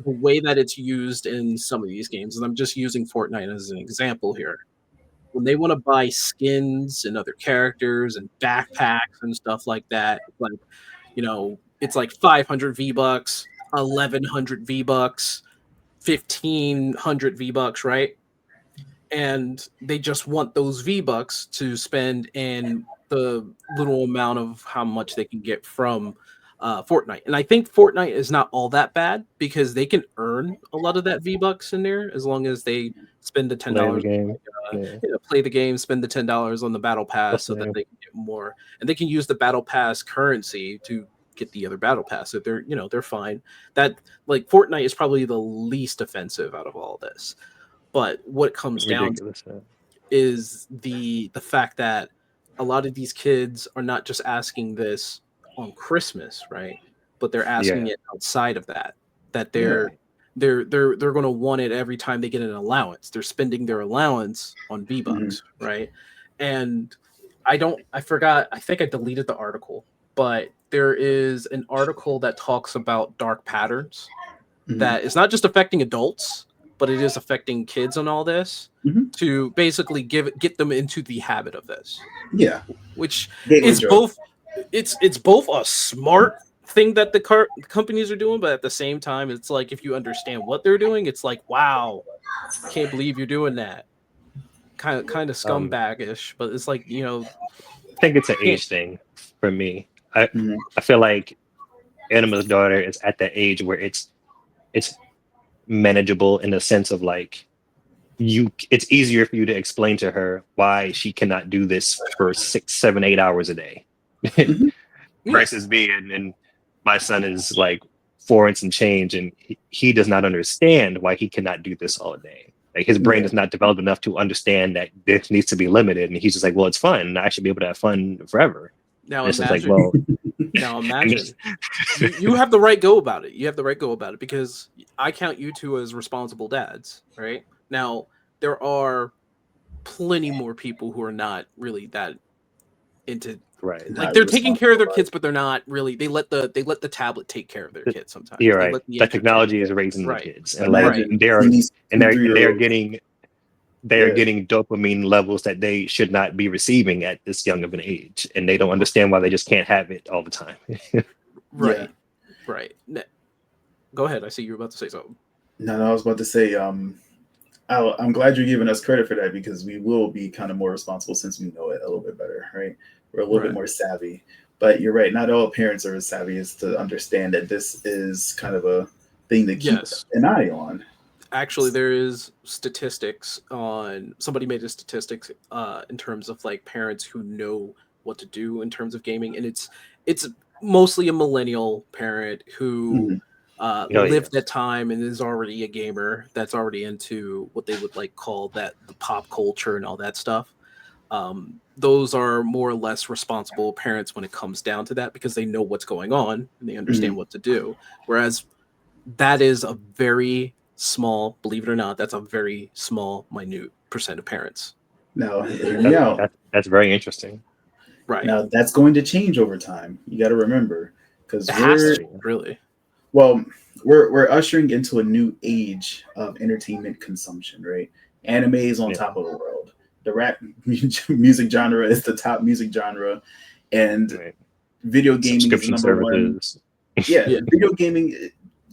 the way that it's used in some of these games, and I'm just using Fortnite as an example here, when they want to buy skins and other characters and backpacks and stuff like that, like, it's like 500 V-Bucks, 1100 V-Bucks, 1500 V-Bucks, right? And they just want those V-Bucks to spend in the little amount of how much they can get from Fortnite. And I think Fortnite is not all that bad because they can earn a lot of that V-Bucks in there as long as they spend the $10. Play the game, spend the $10 on the battle pass so that they can get more, and they can use the battle pass currency to get the other battle pass. So they're fine. That, like, Fortnite is probably the least offensive out of all this. But what it comes down to is the fact that a lot of these kids are not just asking this on Christmas, right? But they're asking it outside of that. That they're going to want it every time they get an allowance. They're spending their allowance on V-Bucks, right? And I forgot, I think I deleted the article, but there is an article that talks about dark patterns that is not just affecting adults, but it is affecting kids and all this, to basically get them into the habit of this.
Yeah.
Which is both, it's both a smart thing that the companies are doing, but at the same time, it's like, if you understand what they're doing, it's like, wow, can't believe you're doing that. Kind of scumbag-ish, but it's like,
I think it's an age thing for me. I feel like Anima's daughter is at that age where it's manageable in the sense of, like, it's easier for you to explain to her why she cannot do this for 6, 7, 8 hours a day. Versus me, and my son is like 4 and some change, and he does not understand why he cannot do this all day. Like, his brain is not developed enough to understand that this needs to be limited, and he's just like, well, it's fun, and I should be able to have fun forever.
Now imagine, you have the right go about it. You have the right go about it because I count you two as responsible dads, right? Now, there are plenty more people who are not really that into, like, they're taking care of their kids, but they're not really. They let the tablet take care of their kids sometimes.
You're right. The technology is raising the kids, and they're getting dopamine levels that they should not be receiving at this young of an age, and they don't understand why they just can't have it all the time.
Right. Go ahead. I see you were about to say something.
No, I was about to say, I'm glad you're giving us credit for that, because we will be kind of more responsible since we know it a little bit better, right? We're a little bit more savvy. But you're right, not all parents are as savvy as to understand that this is kind of a thing to keep an eye on.
Actually, there is statistics on, somebody made a statistics in terms of, like, parents who know what to do in terms of gaming, and it's mostly a millennial parent who lived that time and is already a gamer that's already into what they would like call that the pop culture and all that stuff. Those are more or less responsible parents when it comes down to that, because they know what's going on and they understand what to do. Whereas that is a very small, believe it or not, that's a very small, minute percent of parents.
Now, hear me out.
That's very interesting.
Right.
Now, that's going to change over time. You got to remember, because we're ushering into a new age of entertainment consumption, right? Anime is on top of the world. The rap music genre is the top music genre, and video gaming is number one. Video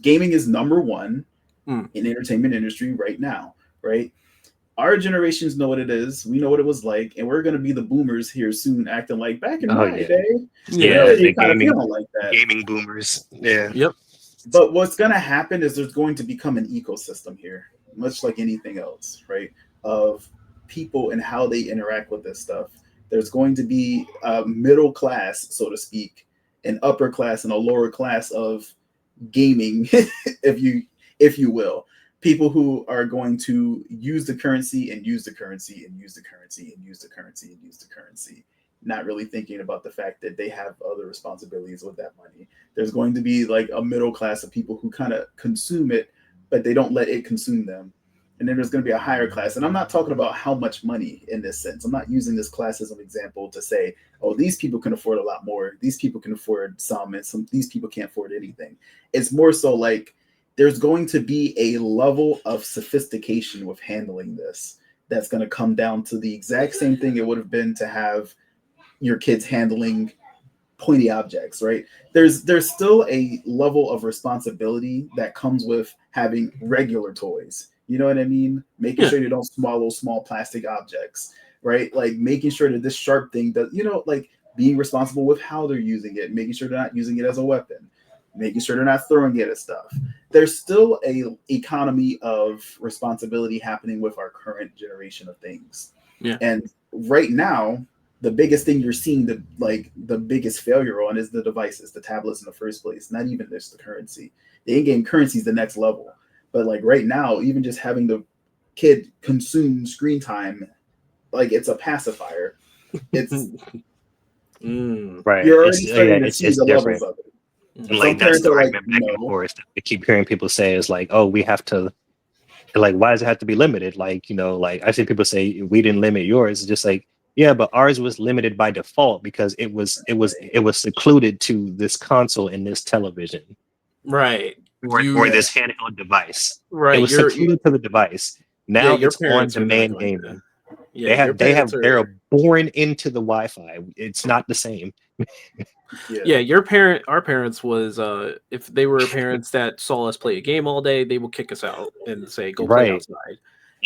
gaming is number one in entertainment industry right now, right? our generations know what it is. We know what it was like, and we're gonna be the boomers here soon, acting like back in my day.
Yeah,
You kind of feeling like that.
Gaming boomers. Yeah.
Yep.
But what's gonna happen is there's going to become an ecosystem here, much like anything else, right? Of people and how they interact with this stuff. There's going to be a middle class, so to speak, an upper class and a lower class of gaming, if you will. People who are going to use the currency and use the currency and use the currency and use the currency and use the currency, not really thinking about the fact that they have other responsibilities with that money. There's going to be like a middle class of people who kind of consume it, but they don't let it consume them. And then there's going to be a higher class. And I'm not talking about how much money in this sense. I'm not using this class as an example to say, oh, these people can afford a lot more. These people can afford some, and these people can't afford anything. It's more so like, there's going to be a level of sophistication with handling this that's going to come down to the exact same thing it would have been to have your kids handling pointy objects, right? There's still a level of responsibility that comes with having regular toys. You know what I mean? Making sure you don't swallow small plastic objects, right? Like making sure that this sharp thing does, like being responsible with how they're using it, making sure they're not using it as a weapon, making sure they're not throwing it at stuff. There's still a economy of responsibility happening with our current generation of things.
Yeah.
And right now, the biggest thing you're seeing the biggest failure on is the devices, the tablets in the first place, not even just the currency. The in-game currency is the next level. But like right now, even just having the kid consume screen time, like it's a pacifier. It's
right.
You're already starting to see the
different.
levels of it.
And like that's the argument back and forth. I keep hearing people say is like, oh, we have to, like, why does it have to be limited? Like, like I see people say we didn't limit yours. It's just like, yeah, but ours was limited by default because it was secluded to this console and this television,
right,
or this handheld device.
Right,
it was secluded to the device. Now it's on demand gaming.
Yeah,
they're born into the Wi-Fi. It's not the same.
Our parents was if they were parents that saw us play a game all day, they would kick us out and say go play outside.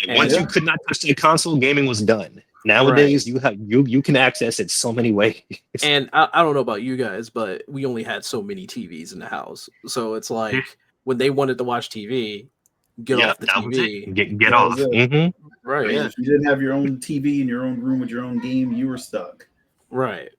And once you could not touch the console, gaming was done. Nowadays you can access it so many ways.
And I don't know about you guys, but we only had so many TVs in the house. So it's like when they wanted to watch TV, get off the TV.
Get off. Mm-hmm.
Right. Yeah.
If you didn't have your own TV in your own room with your own game, you were stuck.
Right.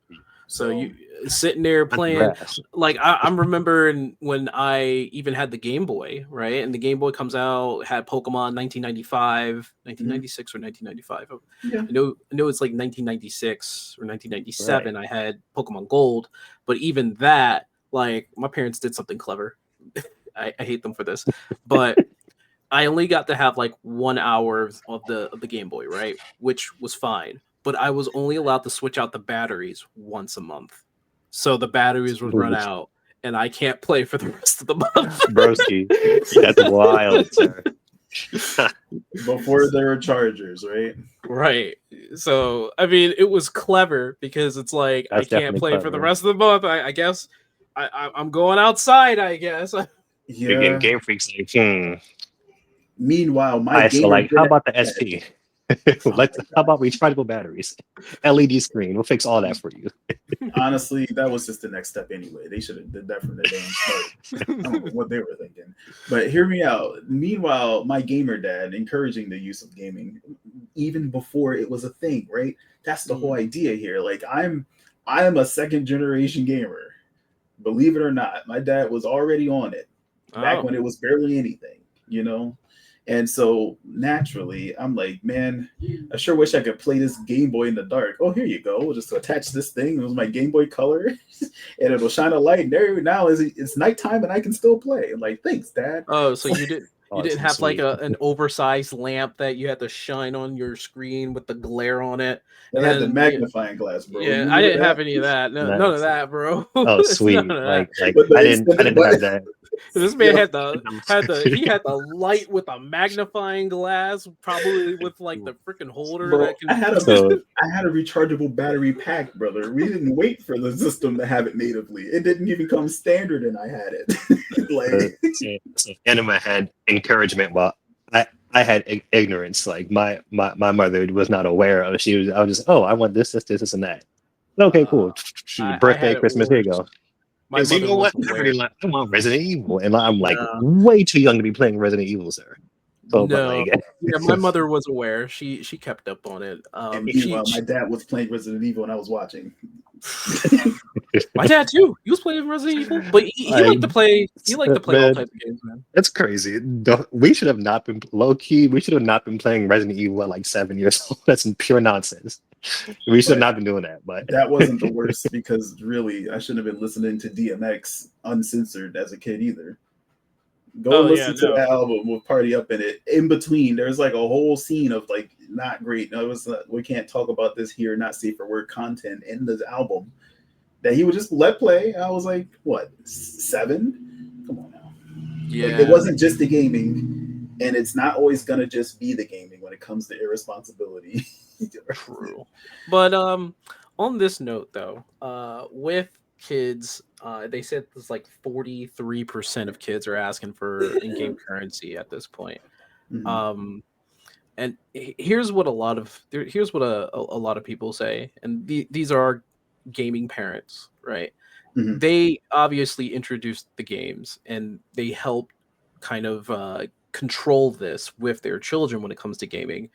So you sitting there playing, like I'm remembering when I even had the Game Boy, right? And the Game Boy comes out, had Pokemon 1995, 1996 or 1995.
Yeah.
I know it's like 1996 or 1997. I had Pokemon Gold, but even that, like my parents did something clever. I hate them for this, but I only got to have like 1 hour of the Game Boy, right? Which was fine. But I was only allowed to switch out the batteries once a month. So the batteries would run out and I can't play for the rest of the month.
Broski, that's wild, sir.
Before there were chargers, right?
Right. So, I mean, it was clever because it's like, I can't play for the rest of the month. I guess I'm going outside, I guess.
Yeah. Game Freak's like,
Meanwhile, my
so like, how about the SP? How about rechargeable batteries, LED screen? We'll fix all that for you.
Honestly, that was just the next step anyway. They should have did that from the damn start. I don't know what they were thinking, but hear me out. Meanwhile, my gamer dad encouraging the use of gaming even before it was a thing, right? That's the whole idea here. Like I am a second generation gamer, believe it or not. My dad was already on it back when it was barely anything, And so naturally, I'm like, man, I sure wish I could play this Game Boy in the dark. Oh, here you go. We'll just attach this thing. It was my Game Boy Color, and it'll shine a light. And there now it's nighttime, and I can still play. I'm like, thanks, Dad.
Oh, so you didn't have like an oversized lamp that you had to shine on your screen with the glare on it.
And had the magnifying glass, bro.
Yeah, I didn't have any of that. None of that, bro.
Oh, sweet. Like I didn't have that.
This man had the light with a magnifying glass, probably with like the freaking holder.
Bro, I had a rechargeable battery pack, brother. We didn't wait for the system to have it natively. It didn't even come standard, and I had it.
So Anima had encouragement. Well, I had ignorance. Like my mother was not aware of. I was just, oh, I want this, and that. Okay, cool.
I had
Birthday,
it
Christmas. Here you
worse.
go.
My
So you
mother
know
was
what? I
aware.
really like. I want Resident Evil, and I'm like
No,
way too young to be playing Resident Evil, sir. So, but
no.
like,
Yeah, my mother was aware. She kept up on it.
And
She,
meanwhile, my dad was playing Resident Evil and I was watching.
my dad too. He was playing Resident Evil, but he liked to play. He liked to play all
man,
types of games, man.
that's crazy. We should have not been low key. We should have not been playing Resident Evil at like 7 years old. That's pure nonsense. We should have not been doing that. But
That wasn't the worst because really, I shouldn't have been listening to DMX uncensored as a kid either. Go
Oh yeah,
listen to
no.
the album with Party Up in it. In between, there's like a whole scene of like not great. No, it was we can't talk about this here, not safe for work content in this album that he would just let play. I was like, what, 7? Come on now.
Yeah,
Like, it wasn't just the gaming, and it's not always gonna just be the gaming when it comes to irresponsibility.
true. But on this note though, with kids, they said there's like 43% of kids are asking for in-game currency at this point.
Mhm.
And here's what here's what a lot of people say, and these are our gaming parents, right?
Mhm.
They obviously introduced the games, and they help kind of control this with their children when it comes to gaming.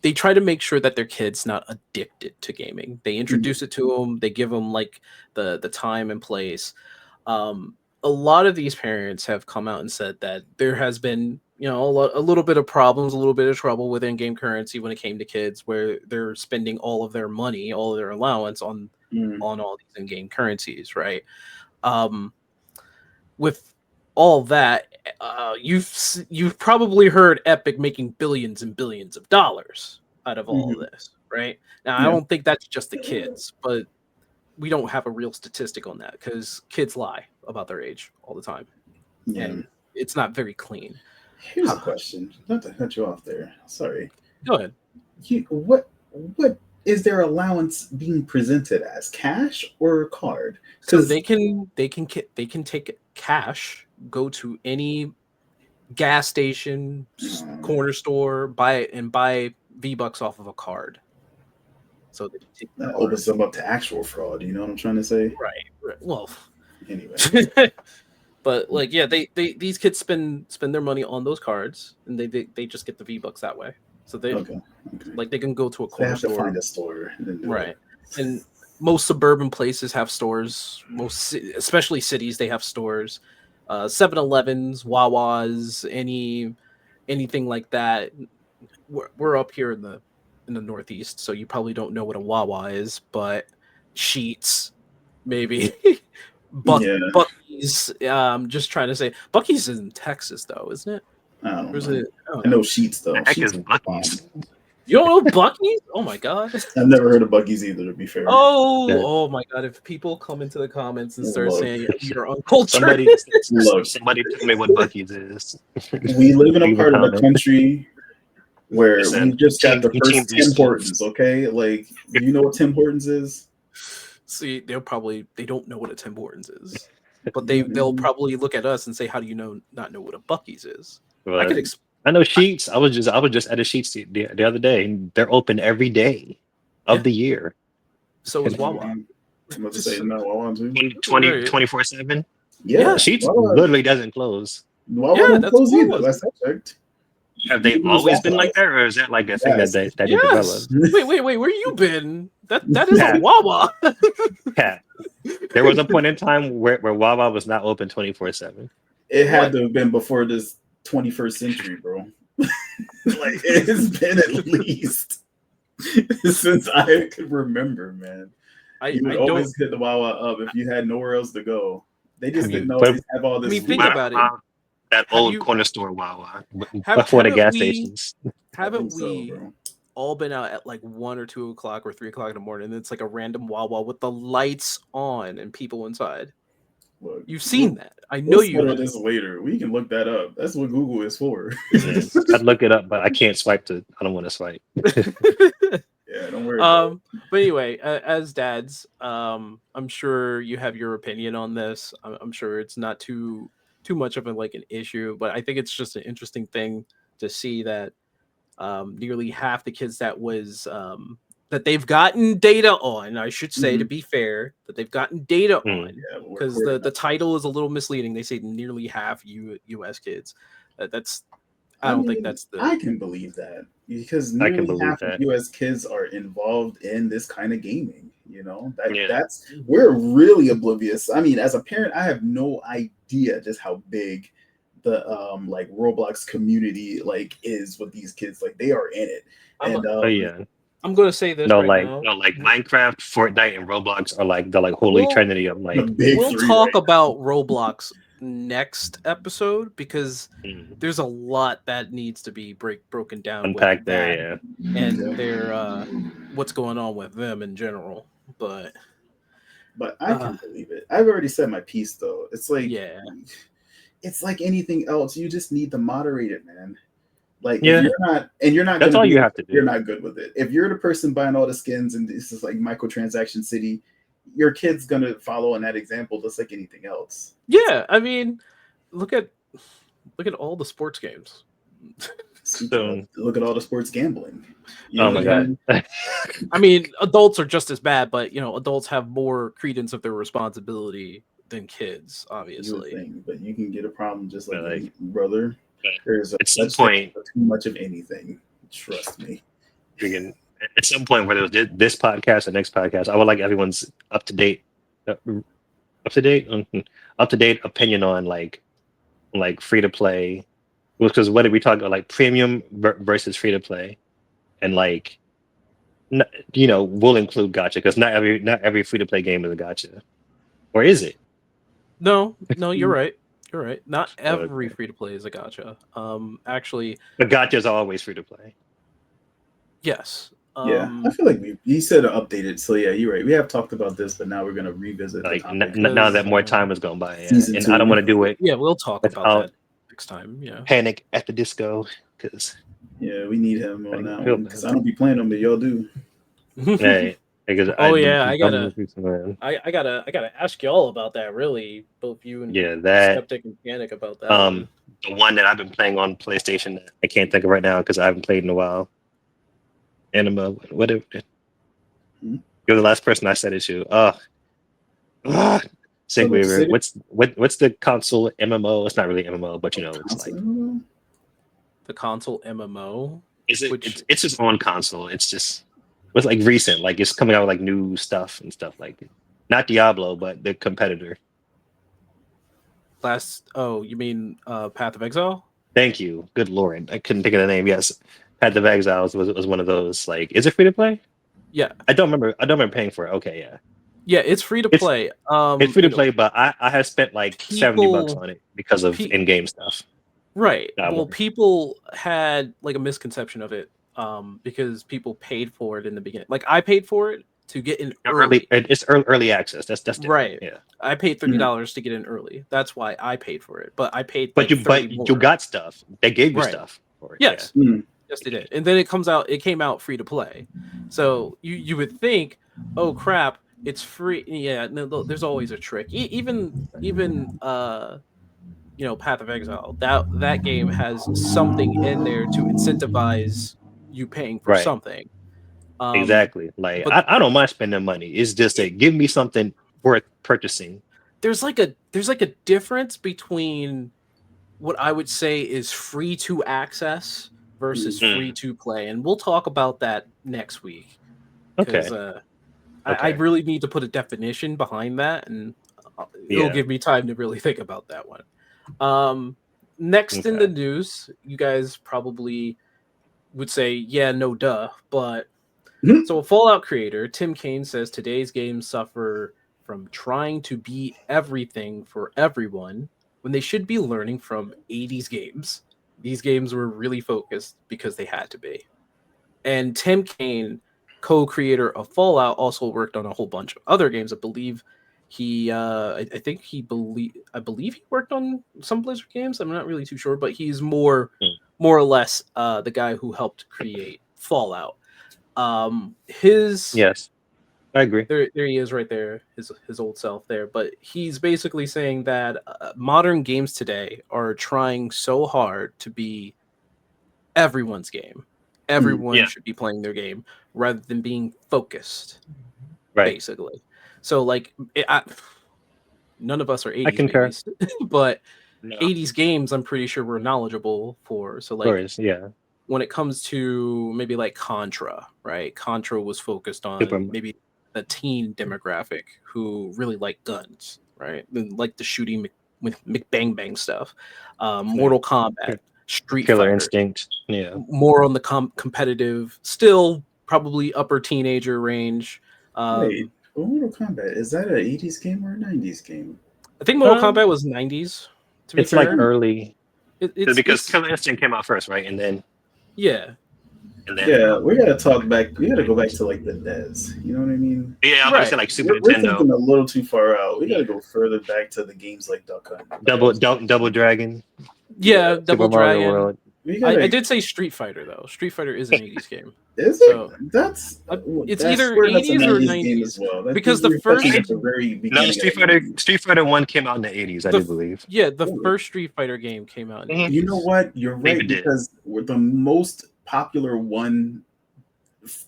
They try to make sure that their kids not addicted to gaming. They introduce it to them. They give them like the time and place. A lot of these parents have come out and said that there has been, a little bit of problems, a little bit of trouble with in-game currency when it came to kids, where they're spending all of their money, all of their allowance on all these in-game currencies, right? With all that, you've probably heard Epic making billions and billions of dollars out of all of this, right? Now, I
Yeah.
don't think that's just the kids, but we don't have a real statistic on that because kids lie about their age all the time,
Yeah.
and it's not very clean.
Here's a question. Not to cut you off there. Sorry.
Go ahead.
What is their allowance being presented as, cash or card?
So they can take cash, go to any gas station, corner store, buy V-Bucks off of a card. So they can take
that opens them up to actual fraud. You know what I'm trying to say?
Right. Well,
anyway.
But like, yeah, these kids spend their money on those cards, and they just get the V-Bucks that way. So they like they can go to a corner
store. They have
store.
to find a store,
right? And most suburban places have stores. Especially cities, they have stores. 7-Elevens, Wawas, anything like that. We're up here in the Northeast, so you probably don't know what a Wawa is, but Sheetz, maybe. Buc-ee's. Just trying to say, Buc-ee's is in Texas, though, isn't it?
I don't know.
I
I know Sheetz though.
Heck is Buc-ee's.
You don't know Buc-ee's? Oh my god!
I've never heard of Buc-ee's either. To be fair.
Oh my god! If people come into the comments and start saying you're uncultured,
somebody tell me what Buc-ee's is.
We live in a part of the country where we just got the first Tim Hortons. Okay, like, you know what Tim Hortons is?
See, they don't know what a Tim Hortons is, but they'll probably look at us and say, "How do you not know what a Buc-ee's is?"
Right. I know Sheetz. I was just at a Sheetz the other day, and they're open every day of the year.
So is Wawa.
I'm about to say no, Wawa too.
24/7.
Yeah,
Sheetz literally doesn't close.
Wawa don't close either. Last I checked.
Have they always been like that, or is that like a thing that they developed?
Wait, where you been? That is a Wawa.
Yeah. There was a point in time where Wawa was not open 24/7.
It had to have been before this 21st century, bro. Like, it's been at least since I could remember, man. You would always hit the Wawa up if you had nowhere else to go. They just didn't always have all this.
Think about it.
That old corner store Wawa before the gas stations.
Haven't we all been out at like 1 or 2 o'clock or 3 o'clock in the morning? And it's like a random Wawa with the lights on and people inside.
Look,
you've seen that. I know you.
We'll this later. We can look that up. That's what Google is for.
I'd look it up, but I can't swipe I don't want to swipe.
Yeah, don't worry.
But anyway, as dads, I'm sure you have your opinion on this. I'm sure it's not too too much of an issue, but I think it's just an interesting thing to see that nearly half the kids that they've gotten data on, I should say, to be fair, that they've gotten data on, because the title is a little misleading. They say nearly half U.S. kids. I don't think that's the.
I can believe that, because nearly half of U.S. kids are involved in this kind of gaming. That's we're really oblivious. I mean, as a parent, I have no idea just how big the like Roblox community is with these kids. Like, they are in it.
I'm gonna say this now.
Minecraft, Fortnite, and Roblox are like the holy trinity of
We'll talk about Roblox next episode, because there's a lot that needs to be broken down,
unpacked there,
and their what's going on with them in general. But
I can believe it. I've already said my piece, though. It's like, it's like anything else. You just need to moderate it, man. Like, if you're not
that's all you have to do.
You're not good with it. If you're the person buying all the skins and this is like microtransaction city, your kid's gonna follow in that example, just like anything else.
Yeah, I mean, look at all the sports games.
Look at all the sports gambling.
Oh my god!
I mean, adults are just as bad, but adults have more credence of their responsibility than kids, obviously.
But you can get a problem just like brother. There's
at some point
too much of anything. Trust me.
At some point, whether it was this podcast or next podcast, I would like everyone's up to date opinion on like free to play. Because what did we talk about? Like premium versus free to play, and we'll include gacha, because not every free to play game is a gacha, or is it?
No, you're right. You're right. Not every free to play is a gacha. Actually,
the gachas are always free to play.
Yes.
I feel like you said updated. So yeah, you're right. We have talked about this, but now we're gonna revisit.
Now that more time has gone by, and I don't want to do it.
Yeah, we'll talk about that next time. Yeah.
Panic at the Disco, because
we need him on that one, because I don't be playing them, but y'all do.
Hey. Because
I gotta ask y'all about that. Really, both you and Skeptic and Panic about that.
The one that I've been playing on PlayStation that I can't think of right now because I haven't played in a while. Anima, whatever. You're the last person I said it to. Sigweaver. What's the console MMO? It's not really MMO, but it's like
the console MMO.
Is it? It's just on console. It's just. It's like recent, like it's coming out with like new stuff and stuff like it. Not Diablo, but the competitor.
You mean Path of Exile?
Thank you. Good Lord, I couldn't think of the name. Yes, Path of Exile was one of those. Like, is it free to play?
Yeah,
I don't remember paying for it. Okay, yeah.
Yeah, it's free to play.
It's free to play, but I have spent like $70 on it because of in-game stuff.
Right. People had like a misconception of it. Because people paid for it in the beginning. Like, I paid for it to get in early.
It's early access. That's different.
Right.
Yeah.
I paid $30 to get in early. That's why I paid for it. But I paid.
But you got stuff. They gave you stuff for it.
Yes. Yeah. Yes, they did. And then it came out free to play. So you would think, oh crap, it's free. Yeah. No, there's always a trick. Even Path of Exile. That game has something in there to incentivize you paying for something.
Exactly. Like, I don't mind spending money. It's just that give me something worth purchasing.
There's like a difference between what I would say is free to access versus free to play, and we'll talk about that next week. Because I really need to put a definition behind that, and it'll give me time to really think about that one. Next in the news, you guys probably would say, yeah, no duh, but so a Fallout creator, Tim Kaine, says today's games suffer from trying to be everything for everyone when they should be learning from 80s games. These games were really focused because they had to be. And Tim Kaine, co-creator of Fallout, also worked on a whole bunch of other games. I believe he worked on some Blizzard games. I'm not really too sure, but he's more or less the guy who helped create Fallout.
Yes. I agree.
There he is right there, his old self there. But he's basically saying that modern games today are trying so hard to be everyone's game. Everyone
Yeah.
should be playing their game rather than being focused,
Right.
basically. So, like, none of us are 80s
I concur.
babies, but
No.
80s games, I'm pretty sure we're knowledgeable for. So, like,
Course, yeah.
when it comes to maybe like Contra, right? Contra was focused on
Super.
maybe the teen demographic who really like guns, right? And like the shooting with McBang Bang stuff. Mortal Kombat, Street
Killer
Fighter,
Instinct. Yeah.
more on the competitive, still probably upper teenager range.
Wait, Mortal Kombat, is that an 80s game or a 90s game?
I think Mortal Kombat was 90s. To be
It's
fair,
like early.
it's
because Killer Instinct came out first, right? And then
yeah.
Yeah, we gotta talk back. We gotta go back to like the NES. You know what I mean?
Yeah, I'm
Right.
gonna say like Super
We're
Nintendo.
thinking a little too far out. We gotta go further back to the games like Duck Hunt,
Double Dragon.
Yeah, Double
Super Mario
Dragon.
World.
I did say Street Fighter though. Street Fighter is an 80s game.
Is it?
So,
That's
it's
that's
either
where that's a
80s or
90s game
90s.
as well. That's
Because the
usually
first-
at the very
No,
beginning.
Street Fighter 1 came out in the 80s, I do believe.
Yeah, the
Ooh.
first Street Fighter game came out in the
Mhm.
80s.
You know what? You're right,
David did.
because the most popular one,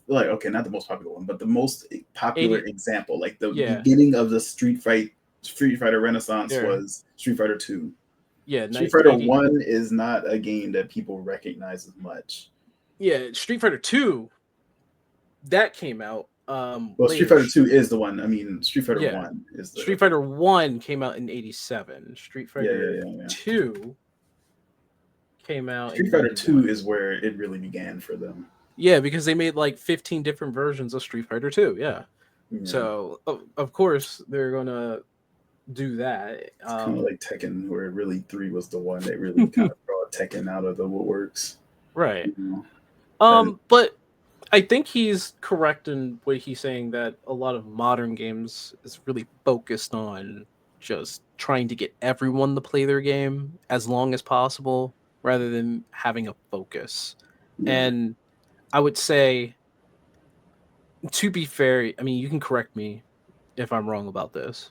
like, okay, not the most popular one, but the most popular
80
example, like the
Yeah.
beginning of the Street Fighter Renaissance
Yeah.
was Street Fighter 2.
Yeah,
Street Fighter
80
1 is not a game that people recognize as much.
Yeah, Street Fighter 2 that came out
Well,
later.
Street Fighter 2 is the one. I mean, Street Fighter
Yeah.
1 is the
Street Fighter 1 came out in 87. Street Fighter
yeah.
2 came out
Street
in
Fighter
91.
2 is where it really began for them.
Yeah, because they made like 15 different versions of Street Fighter 2. Yeah.
Yeah.
So, of course, they're going to do that.
It's kind of like Tekken, where really 3 was the one that really kind of brought Tekken out of the woodworks.
Right.
You know?
But I think he's correct in what he's saying, that a lot of modern games is really focused on just trying to get everyone to play their game as long as possible rather than having a focus.
Yeah.
And I would say, to be fair, I mean, you can correct me if I'm wrong about this.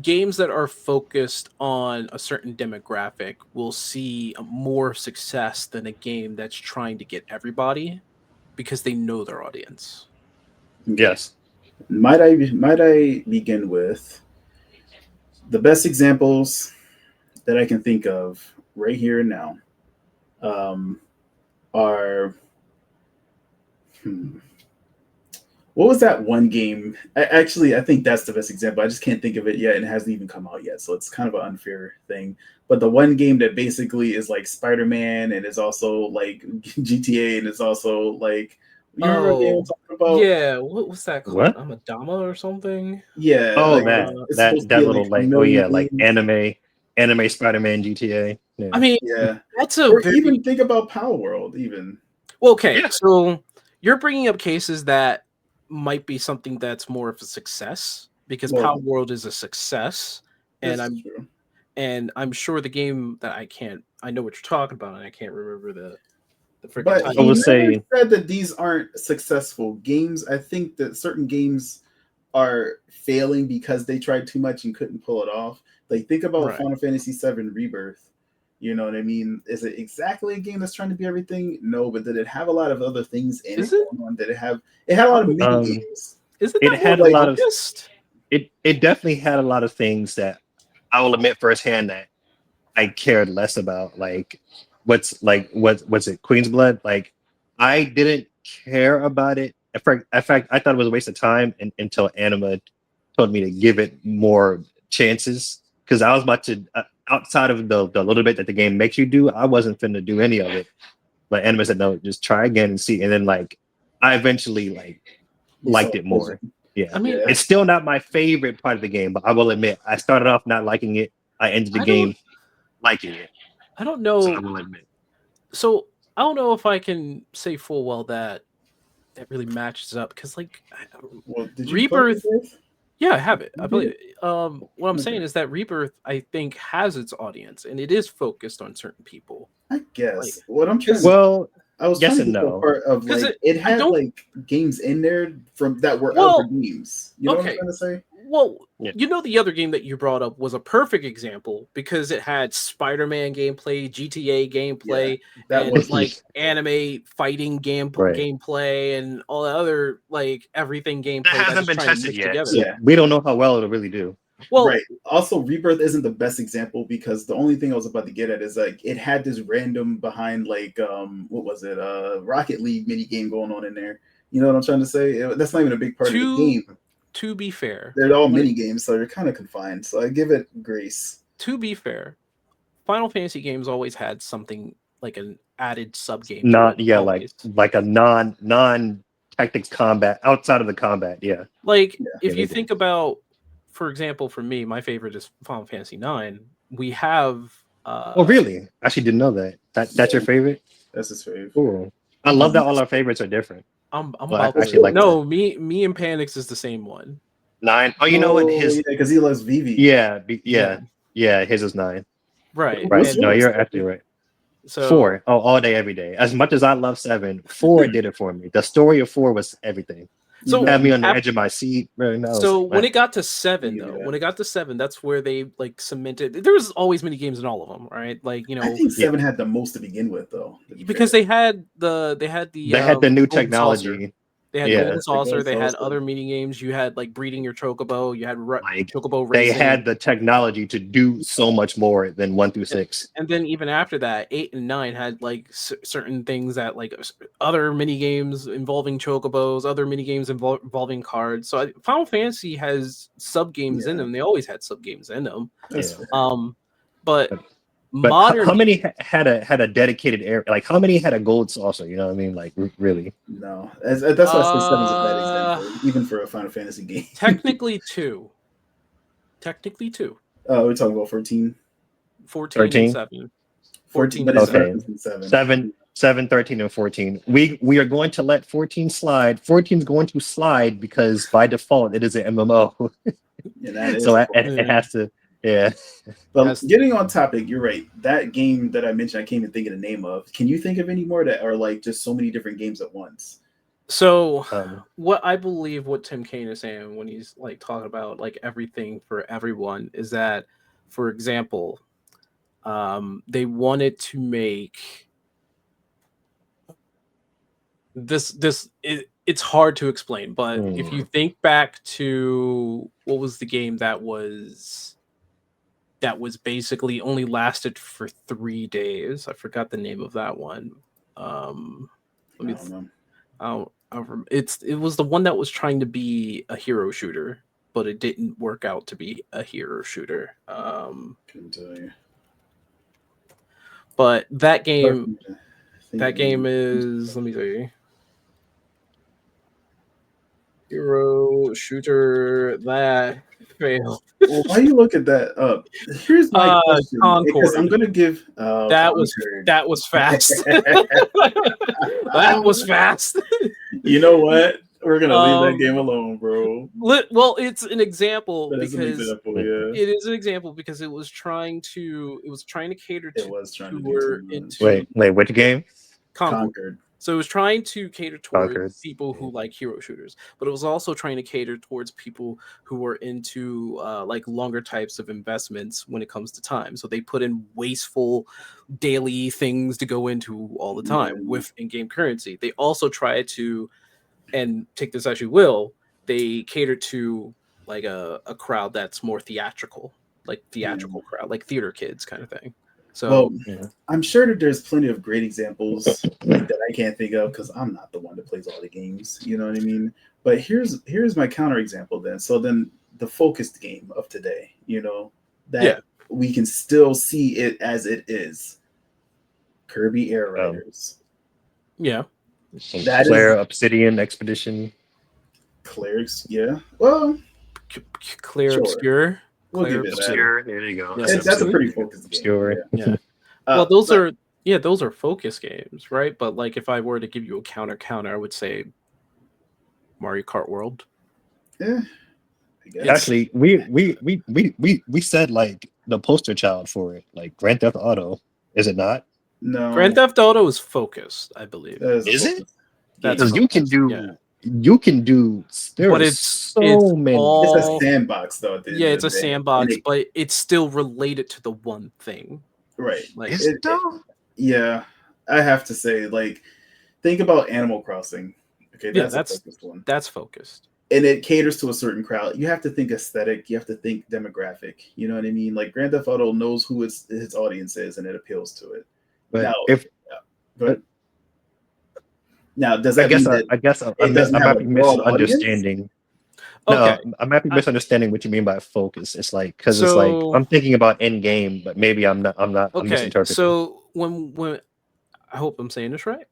Games that are focused on a certain demographic will see more success than a game that's trying to get everybody, because they know their audience.
Yes.
Might I begin with the best examples that I can think of right here and now are what was that one game? I think that's the best example. I just can't think of it yet, and it hasn't even come out yet, so it's kind of an unfair thing. But the one game that basically is like Spider-Man and is also like GTA and is also like, you remember what game I'm talking about?
Yeah, what's that called?
What?
Amadama or something?
Yeah.
Oh
like,
man,
it's
that
supposed to be
little like anime Spider-Man GTA. Yeah.
I mean,
yeah.
that's a
Or
very...
even think about Power World, even.
Well, okay,
Yeah.
so you're bringing up cases that might be something that's more of a success, because
Well,
Power World is a success, and
This is true.
I'm sure the game that I know what you're talking about, and I can't remember the freaking
But
title.
he
was
never
saying-
said that these aren't successful games. I think that certain games are failing because they tried too much and couldn't pull it off. Like, think about
Right.
Final Fantasy VII Rebirth. You know what I mean? Is it exactly a game that's trying to be everything? No, but did it have a lot of other things in
Is
it?
it?
Going on? Did it have? It had a lot of mini games.
Is it
It
that
had
more
a lot of-
focused?
It definitely had a lot of things that I will admit firsthand that I cared less about. Like what's it, Queen's Blood? Like, I didn't care about it. In fact, I thought it was a waste of time until Anima told me to give it more chances, because I was about to outside of the little bit that the game makes you do, I wasn't finna do any of it. But Anima said, no, just try again and see. And then like I eventually liked it more. Yeah.
I mean,
It's still not my favorite part of the game, but I will admit I started off not liking it. I ended the game liking it.
I don't
So I
know.
will admit.
So I don't know if I can say full well that really matches up, because like
Well, did you
Rebirth-
play Rebirth?
yeah, I have it. I
You
believe it. What I'm
Okay.
saying is that Rebirth, I think, has its audience, and it is focused on certain people.
I guess
Like,
what I'm trying.
Well,
I was
Yes
trying to
and
get to a
no.
part of
Because
like it
I
had
don't.
like games in there from that were
Well,
other games. You know what I'm
okay.
trying to say?
Well,
Yeah.
you know, the other game that you brought up was a perfect example because it had Spider-Man gameplay, GTA gameplay,
That
and
was
like anime fighting
Right.
gameplay, and all the other like everything gameplay
That
that
hasn't
is
been
trying to
tested
mix
yet,
together.
so
Yeah.
we don't know how well it'll really do.
Well,
right. Also, Rebirth isn't the best example because the only thing I was about to get at is like it had this random behind like what was it? Rocket League mini game going on in there. You know what I'm trying to say? That's not even a big part of the game.
to be fair,
They're all mini games, so they're kind of confined. So I give it grace.
to be fair, Final Fantasy games always had something like an added sub game.
Not
always.
like a non tactics combat outside of the combat. Yeah.
Like
Yeah.
if
Yeah,
you
they
think about, for example, for me, my favorite is Final Fantasy IX. We have.
Oh, really? I actually didn't know that. That's your favorite?
That's his favorite.
Cool. I love that all our favorites are different.
I'm
Well, I
about to
actually like
no, me and Panix is the same one.
9. Oh, you know what?
Yeah, because he loves Vivi.
Yeah. His is 9.
Right.
Right.
What's
And
No,
yours?
you're absolutely right.
so
4. Oh, all day, every day. As much as I love 7, 4 did it for me. The story of 4 was everything.
So
Had me on the edge of my seat. Bro, no,
so
like,
when it got to 7
Yeah.
though, when it got to 7, that's where they like cemented. There was always mini games in all of them, right? Like, you know,
I think 7 had the most to begin with, though.
because they had the
they had the new
Golden
technology.
Saucer. They had
Yeah.
Golden Saucer.
Golden
They had
Saucer.
other mini games. You had like breeding your chocobo. You had
Like,
chocobo
they
racing.
had the technology to do so much more than 1 through 6.
And then even after that, 8 and 9 had like certain things that like other mini games involving chocobos, other mini games involving cards. So Final Fantasy has sub games in them. They always had sub games in them.
That's
Yeah.
fair.
But
But
modern
how many had a dedicated area? Like, how many had a gold saucer? You know what I mean? Like, really?
No, that's why I say 7's a bad example, even for a Final Fantasy game.
technically 2. Technically 2.
We're talking about 14.
14
13?
and 7.
14, but it's
Okay.
better than 7.
7, 13, and 14. We are going to let 14 slide. 14 is going to slide because by default it is an MMO.
Yeah, that is
So it has to. Yeah.
But getting on topic, you're right. That game that I mentioned, I can't even think of the name of. Can you think of any more that are like just so many different games at once?
So what I believe what Tim Kaine is saying when he's like talking about like everything for everyone is that, for example, they wanted to make this it's hard to explain, but if you think back to what was the game that was basically only lasted for 3 days. I forgot the name of that one. Let me it was the one that was trying to be a hero shooter, but it didn't work out to be a hero shooter.
Couldn't tell you.
But that game is, let me see, hero shooter that failed.
Well, why you look at that up? Here's my question. Because I'm gonna give
that was fast. That was fast.
You know what? We're gonna leave that game alone, bro.
Well, it's an example because
it
is an example because it was trying to cater to
wait, which game?
Conquered.
So it was trying to cater towards people who like hero shooters, but it was also trying to cater towards people who were into like longer types of investments when it comes to time. So they put in wasteful daily things to go into all the time with in-game currency. They also try to, and take this as you will, they cater to like a crowd that's more theatrical crowd, like theater kids kind of thing. So
I'm sure that there's plenty of great examples that I can't think of because I'm not the one that plays all the games. You know what I mean? But here's my counter example then. So then the focused game of today, you know, that we can still see it as it is. Kirby Air Riders.
Yeah.
That Claire Obsidian Expedition.
Claire's, yeah. Well,
Claire Obscure.
We'll give it
Obscure. There you go.
Yeah, that's a pretty focused game.
Obscure.
Yeah. Well, those are focus games, right? But like, if I were to give you a counter, I would say Mario Kart World.
Yeah.
Actually, we said like the poster child for it, like Grand Theft Auto. Is it not?
No.
Grand Theft Auto is focused, I believe.
Is it?
That's
Because you can do.
yeah.
You can do. There
But
are
it's
so many.
all
It's a sandbox, though. At the
yeah,
end
it's
of
a
the day.
sandbox, but it's still related to the one thing.
Right.
Like
Is it though?
Yeah, I have to say, like, think about Animal Crossing. Okay,
yeah,
that's a focused one,
that's focused.
and it caters to a certain crowd. You have to think aesthetic. You have to think demographic. You know what I mean? Like Grand Theft Auto knows who its audience is, and it appeals to it.
But
Now,
if
go ahead. Now, does
I
that
guess
mean that
I guess
it doesn't
I
have
might
a
be
broad audience?
misunderstanding.
Okay.
No, I might be misunderstanding what you mean by focus. It's like because it's like
So
I'm thinking about end game, but maybe I'm not. I'm
okay.
misinterpreting.
So when I hope I'm saying this right.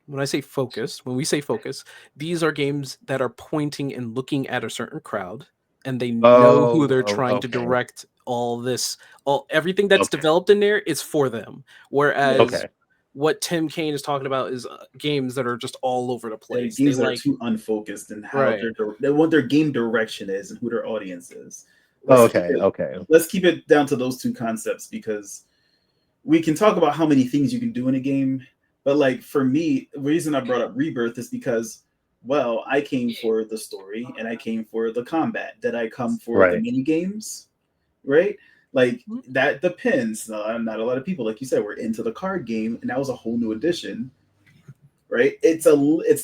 When I say focus, when we say focus, these are games that are pointing and looking at a certain crowd, and they know who they're trying to
Okay.
direct everything that's
Okay.
developed in there is for them. Whereas
Okay.
what Tim Kaine is talking about is games that are just all over the place.
Games
They
that are
like
too unfocused and how
right.
what their game direction is and who their audience is.
Okay.
Let's keep it down to those two concepts because we can talk about how many things you can do in a game, but like for me, the reason I brought up Rebirth is because, well, I came for the story and I came for the combat. Did I come for the
Right.
mini games? Right? Like that depends. Not a lot of people, like you said, were into the card game, and that was a whole new addition. Right? It's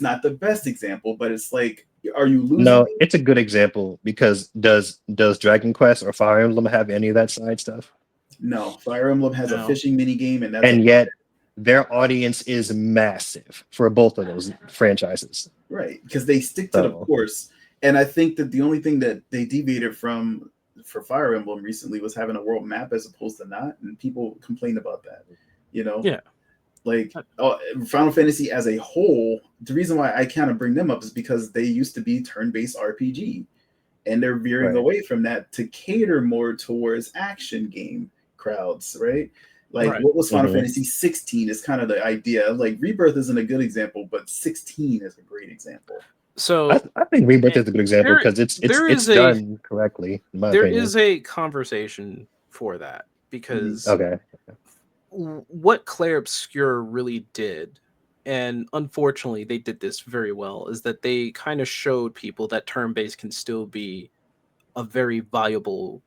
not the best example, but it's like, are you losing?
No, it's a good example because does Dragon Quest or Fire Emblem have any of that side stuff?
No, Fire Emblem has a fishing mini game, and
yet their audience is massive for both of those franchises.
Right, because they stick to the course. And I think that the only thing that they deviated from for Fire Emblem recently was having a world map as opposed to not, and people complain about that.
Yeah.
Like Final Fantasy as a whole, the reason why I kind of bring them up is because they used to be turn-based RPG, and they're veering away from that to cater more towards action game crowds, right? Like what was Final Fantasy 16 is kind of the idea. Like Rebirth isn't a good example, but 16 is a great example.
So
I think Rebirth is a good example because it's done correctly. In my opinion.
Is a conversation for that because what Clair Obscur really did, and unfortunately they did this very well, is that they kind of showed people that turn-based can still be a very valuable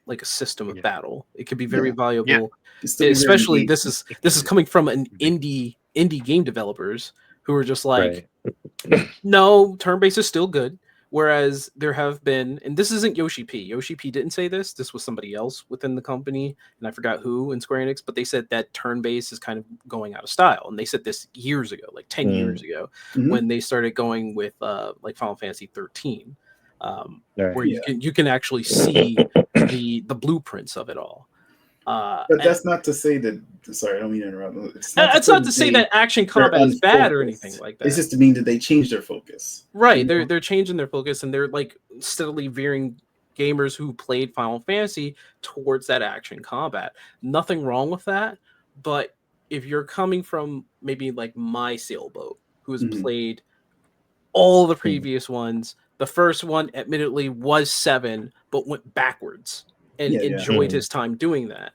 like a system of battle. It could be very valuable, especially this is coming from an indie game developers who are just like, no, turn-based is still good. Whereas there have been, and this isn't Yoshi P. Yoshi P didn't say this. This was somebody else within the company, and I forgot who in Square Enix, but they said that turn-based is kind of going out of style. And they said this years ago, like 10 years ago, when they started going with like Final Fantasy 13, where you can actually see the blueprints of it all.
But that's not to say that. Sorry, I don't mean to interrupt.
It's not to say that action combat is bad or anything like that.
It's just to mean that they changed their focus.
Right, they're changing their focus, and they're like steadily veering gamers who played Final Fantasy towards that action combat. Nothing wrong with that, but if you're coming from maybe like my sailboat, who has played all the previous ones, the first one admittedly was 7, but went backwards and enjoyed his time doing that.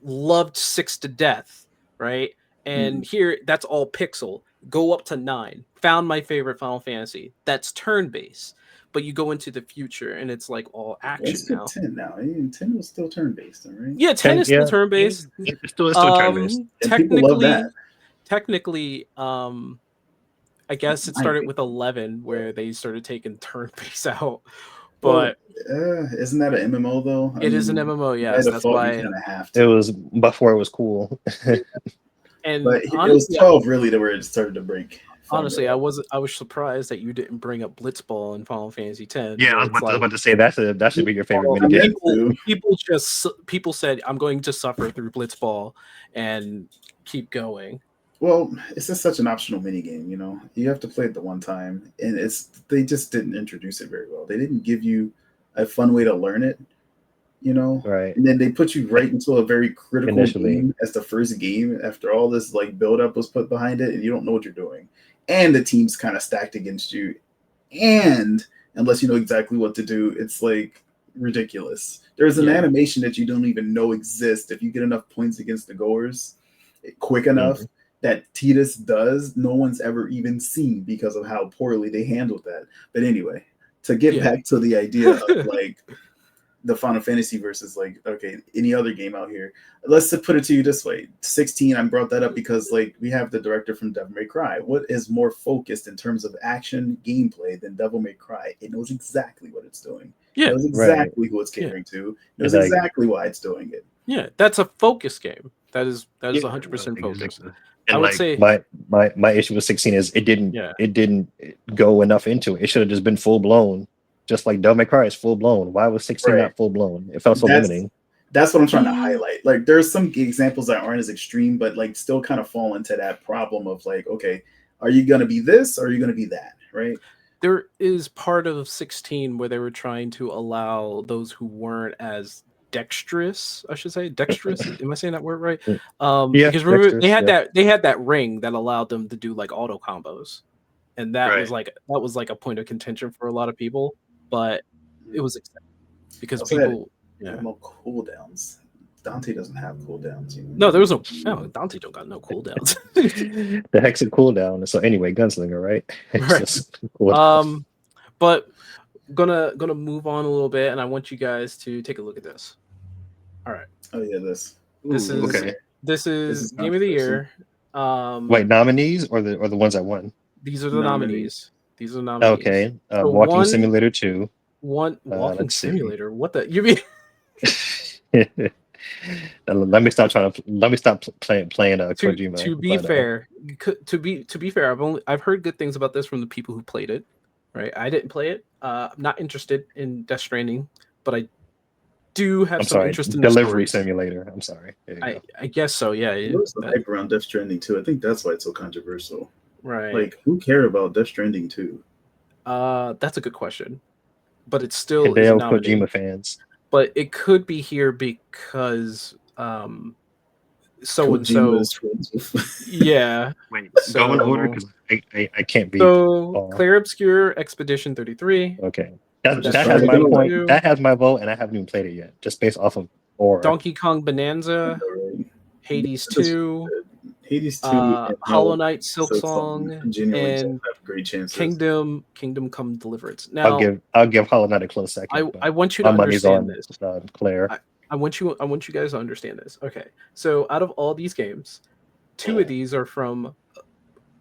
Loved 6 to death, right? And here, that's all pixel. Go up to 9. Found my favorite Final Fantasy. That's turn-based. But you go into the future, and it's like all action now.
10 now. 10 was still turn-based, right?
Yeah, 10 is still turn-based.
It's still turn-based.
Technically, I guess it started with 11, where they started taking turn-based out. But
isn't that an MMO though?
It is an MMO, yes. That's why
you kind of have to.
It was before it was cool.
And
but honestly, it was 12 really to where it started to break.
Honestly, I was surprised that you didn't bring up Blitzball in Final Fantasy X.
Yeah, I was about to say that should be your favorite mini game.
People said I'm going to suffer through Blitzball and keep going.
Well, it's just such an optional mini game, you know. You have to play it the one time, and they just didn't introduce it very well. They didn't give you a fun way to learn it, you know.
Right.
And then they put you right into a very critical game as the first game after all this like build up was put behind it, and you don't know what you're doing. And the team's kind of stacked against you, and unless you know exactly what to do, it's like ridiculous. There's an animation that you don't even know exists. If you get enough points against the goers, quick enough that Tidus does, no one's ever even seen because of how poorly they handled that. But anyway, to get back to the idea of like the Final Fantasy versus like, okay, any other game out here. Let's put it to you this way. 16, I brought that up because like we have the director from Devil May Cry. What is more focused in terms of action gameplay than Devil May Cry? It knows exactly what it's doing.
Yeah.
It knows exactly who it's catering to. It knows exactly why it's doing it.
Yeah, that's a focus game. That is 100% focus.
And
I would
like
say
my issue with 16 is it didn't go enough into it. It should have just been full blown. Just like Devil May Cry is full blown. Why was 16 not full blown? It felt so limiting.
That's what I'm trying to highlight. Like there's some examples that aren't as extreme, but like still kind of fall into that problem of like, okay, are you gonna be this or are you gonna be that? Right.
There is part of 16 where they were trying to allow those who weren't as dexterous, I should say. Dexterous? Am I saying that word right? Because remember they had that ring that allowed them to do like auto combos. And that was like a point of contention for a lot of people. But it was accepted because people
no cooldowns. Dante doesn't have cooldowns. You know?
No, there was no Dante don't got no cooldowns.
The Hex cooldown. So anyway, Gunslinger, right?
But gonna move on a little bit, and I want you guys to take a look at this. All right.
Oh yeah, this
is Game of the Year.
Wait, nominees or the ones that won?
These are the nominees. These are the nominees.
Okay. Walking Simulator 2.
Walking Simulator. See. What the you mean?
Let me stop playing Kojima.
To be fair, I've heard good things about this from the people who played it. Right, I didn't play it. I'm not interested in Death Stranding, but I do have some interest in
Delivery Simulator. I'm sorry.
I guess so. Yeah.
What's the hype around Death Stranding 2? I think that's why it's so controversial.
Right.
Like, who cared about Death Stranding 2?
That's a good question, but it's still
Hideo Kojima fans.
But it could be here because so and so. Yeah.
Wait, go in order because I can't be.
So Clair Obscure Expedition 33.
Okay, that has my point. That has my vote, and I haven't even played it yet. Just based off of
Donkey Kong Bonanza, Hades 2.
Hades 2,
Hollow Knight, Silksong, and
have great chances.
Kingdom Come Deliverance. Now,
I'll give Hollow Knight a close second.
I want you to understand this,
Claire.
I want you guys to understand this. Okay, so out of all these games, 2 of these are from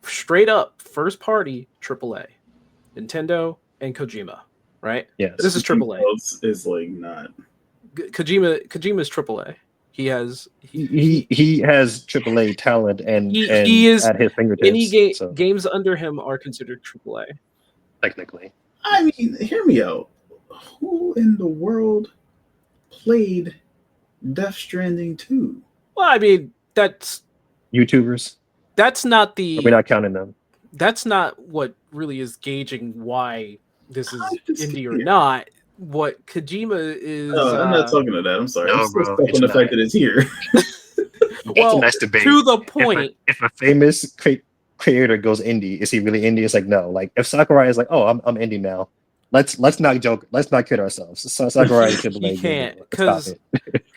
straight up first party AAA, Nintendo and Kojima. Right?
Yes.
This is AAA.
Is like not
Kojima's AAA. He has
AAA talent and
he is
at his fingertips.
Any games under him are considered AAA.
Technically.
I mean, hear me out. Who in the world played Death Stranding 2?
Well, I mean, that's
YouTubers.
That's not the.
We're not counting them.
That's not what really is gauging why this is indie or not. What Kojima is.
No, I'm not talking to that. I'm sorry. I'm still stuck on the fact that it's here.
Well, a nice debate.
To the point.
If a famous creator goes indie, is he really indie? It's like no. Like if Sakurai is like, oh, I'm indie now. Let's not joke. Let's not kid ourselves. So Sakurai
he can't because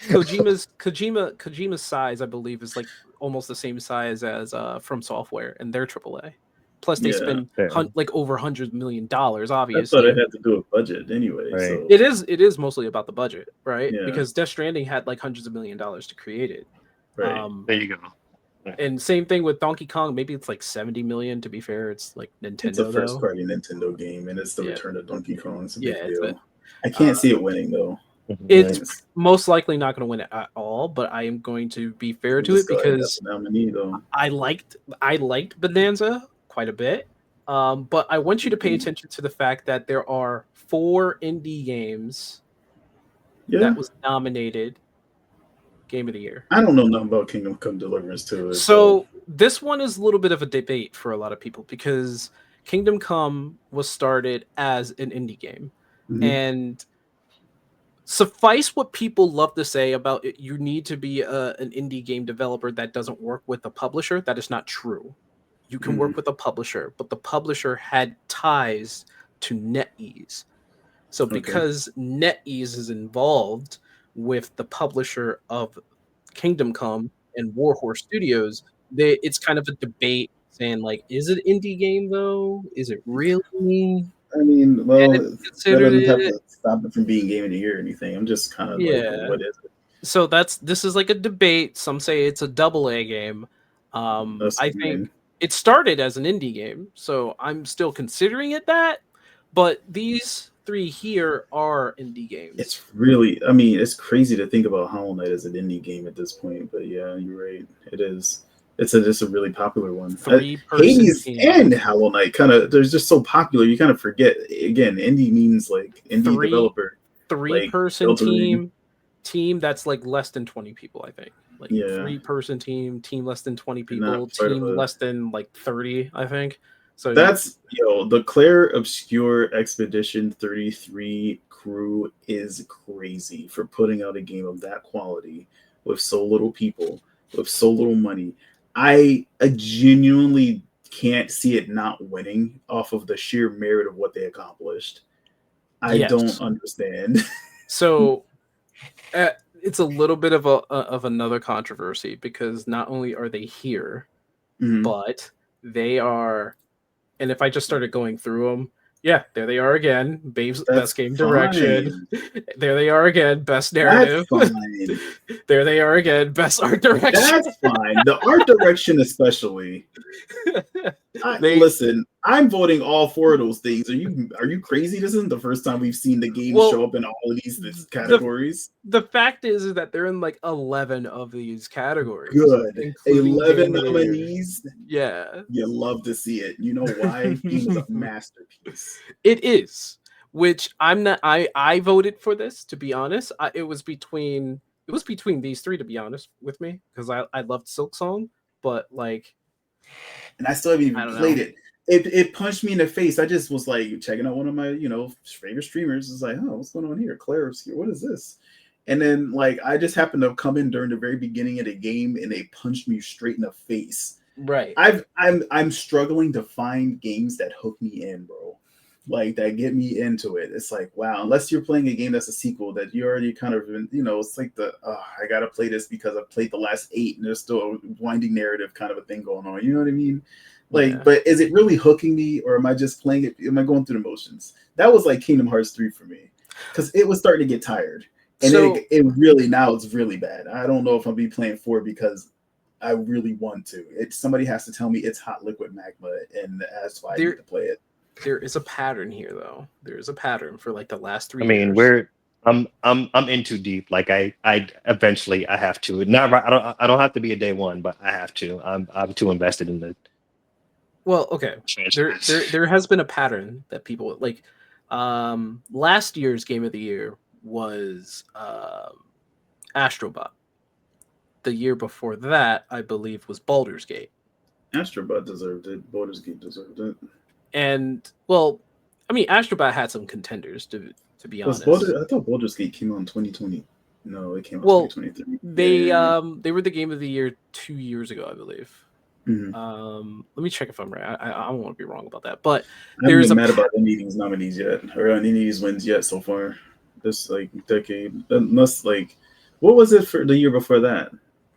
Kojima's size, I believe, is like almost the same size as From Software, and they're AAA. Plus, they spend like over $100 million. Obviously,
I thought it had to do with budget anyway.
Right.
So.
It is mostly about the budget, right?
Yeah.
Because Death Stranding had like hundreds of $millions to create it.
Right.
There you go.
And same thing with Donkey Kong. Maybe it's like 70 million. To be fair, it's like Nintendo.
It's a first-party Nintendo game, and it's the return of Donkey Kong. It's a big deal.
But,
I can't see it winning though.
It's most likely not going to win it at all. But I am going to be fair to it because I liked Bonanza quite a bit. But I want you to pay attention to the fact that there are 4 indie games that was nominated Game of the Year.
I don't know nothing about Kingdom Come Deliverance 2.
So this one is a little bit of a debate for a lot of people because Kingdom Come was started as an indie game. And suffice what people love to say about it, you need to be an indie game developer that doesn't work with a publisher. That is not true. You can work with a publisher, but the publisher had ties to NetEase. So because NetEase is involved with the publisher of Kingdom Come, and Warhorse Studios, it's kind of a debate saying like, is it indie game though? Is it really?
I mean,
And
well,
if you
that
considered
doesn't have
it,
to stop it from being game of the year or anything. I'm just kind of like,
yeah.
what is it?
So this is like a debate. Some say it's a AA game.
That's
I
fine.
think it started as an indie game, so I'm still considering it that. But these three here are indie games.
It's really, I mean, it's crazy to think about Hollow Knight as an indie game at this point. But yeah, you're right. It is. It's a really popular one.
3-person
Hades
team.
and Hollow Knight kind of, they're just so popular. You kind of forget. Again, indie means like indie developer. Like
3-person
filtering.
team that's like less than 20 people, I think. Like
Yeah.
3-person team less than 20
You're not
people,
part of
team
a-
less than like 30, I think. So
That's the Claire Obscure Expedition 33 crew is crazy for putting out a game of that quality with so little people, with so little money. I genuinely can't see it not winning off of the sheer merit of what they accomplished. I
yes.
don't understand.
So it's a little bit of another controversy because not only are they here, but they are. And if I just started going through them, yeah, there they are again. Best game direction. There they are again. Best narrative.
That's fine.
There they are again. Best art direction.
That's fine. The art direction, especially. Listen, I'm voting all four of those things. Are you crazy? This isn't the first time we've seen the game show up in all of these categories.
The fact is that they're in like 11 of these categories.
Good. 11 nominees.
Yeah.
You love to see it. You know why? Game is a masterpiece.
It is. Which I'm not. I voted for this, to be honest. It was between these three, to be honest with me, because I loved Silk Song, but like.
And I still haven't even played it. It punched me in the face. I just was like checking out one of my, favorite streamers. It's like, oh, what's going on here? Claire Obscure, what is this? And then like I just happened to come in during the very beginning of the game and they punched me straight in the face.
Right.
I'm struggling to find games that hook me in, bro. Like that get me into it. It's like, wow, unless you're playing a game that's a sequel that you already kind of, it's like I gotta play this because I've played the last 8 and there's still a winding narrative kind of a thing going on. You know what I mean? Like, yeah. But is it really hooking me, or am I just playing it? Am I going through the motions? That was like Kingdom Hearts 3 for me, because it was starting to get tired, and so, it really now it's really bad. I don't know if I'll be playing 4 because I really want to. Somebody has to tell me it's hot liquid magma, and that's why I need to play it.
There is a pattern here, though. There is a pattern for like the last 3
years. I mean, I'm in too deep. Like I eventually I have to. Not I don't have to be a day one, but I have to. I'm too invested in the.
Well, okay. There has been a pattern that people like. Last year's game of the year was Astrobot. The year before that, I believe, was Baldur's Gate.
Astrobot deserved it. Baldur's Gate deserved it.
And well, I mean, Astrobot had some contenders to be honest.
I thought Baldur's Gate came out in 2020. No, it came out in 2023.
They were the game of the year 2 years ago, I believe.
Mm-hmm.
Let me check if I'm right. I don't want to be wrong about that, but
I haven't been mad about any of these nominees yet, or any of these wins yet so far. This like decade, unless like, what was it for the year before that?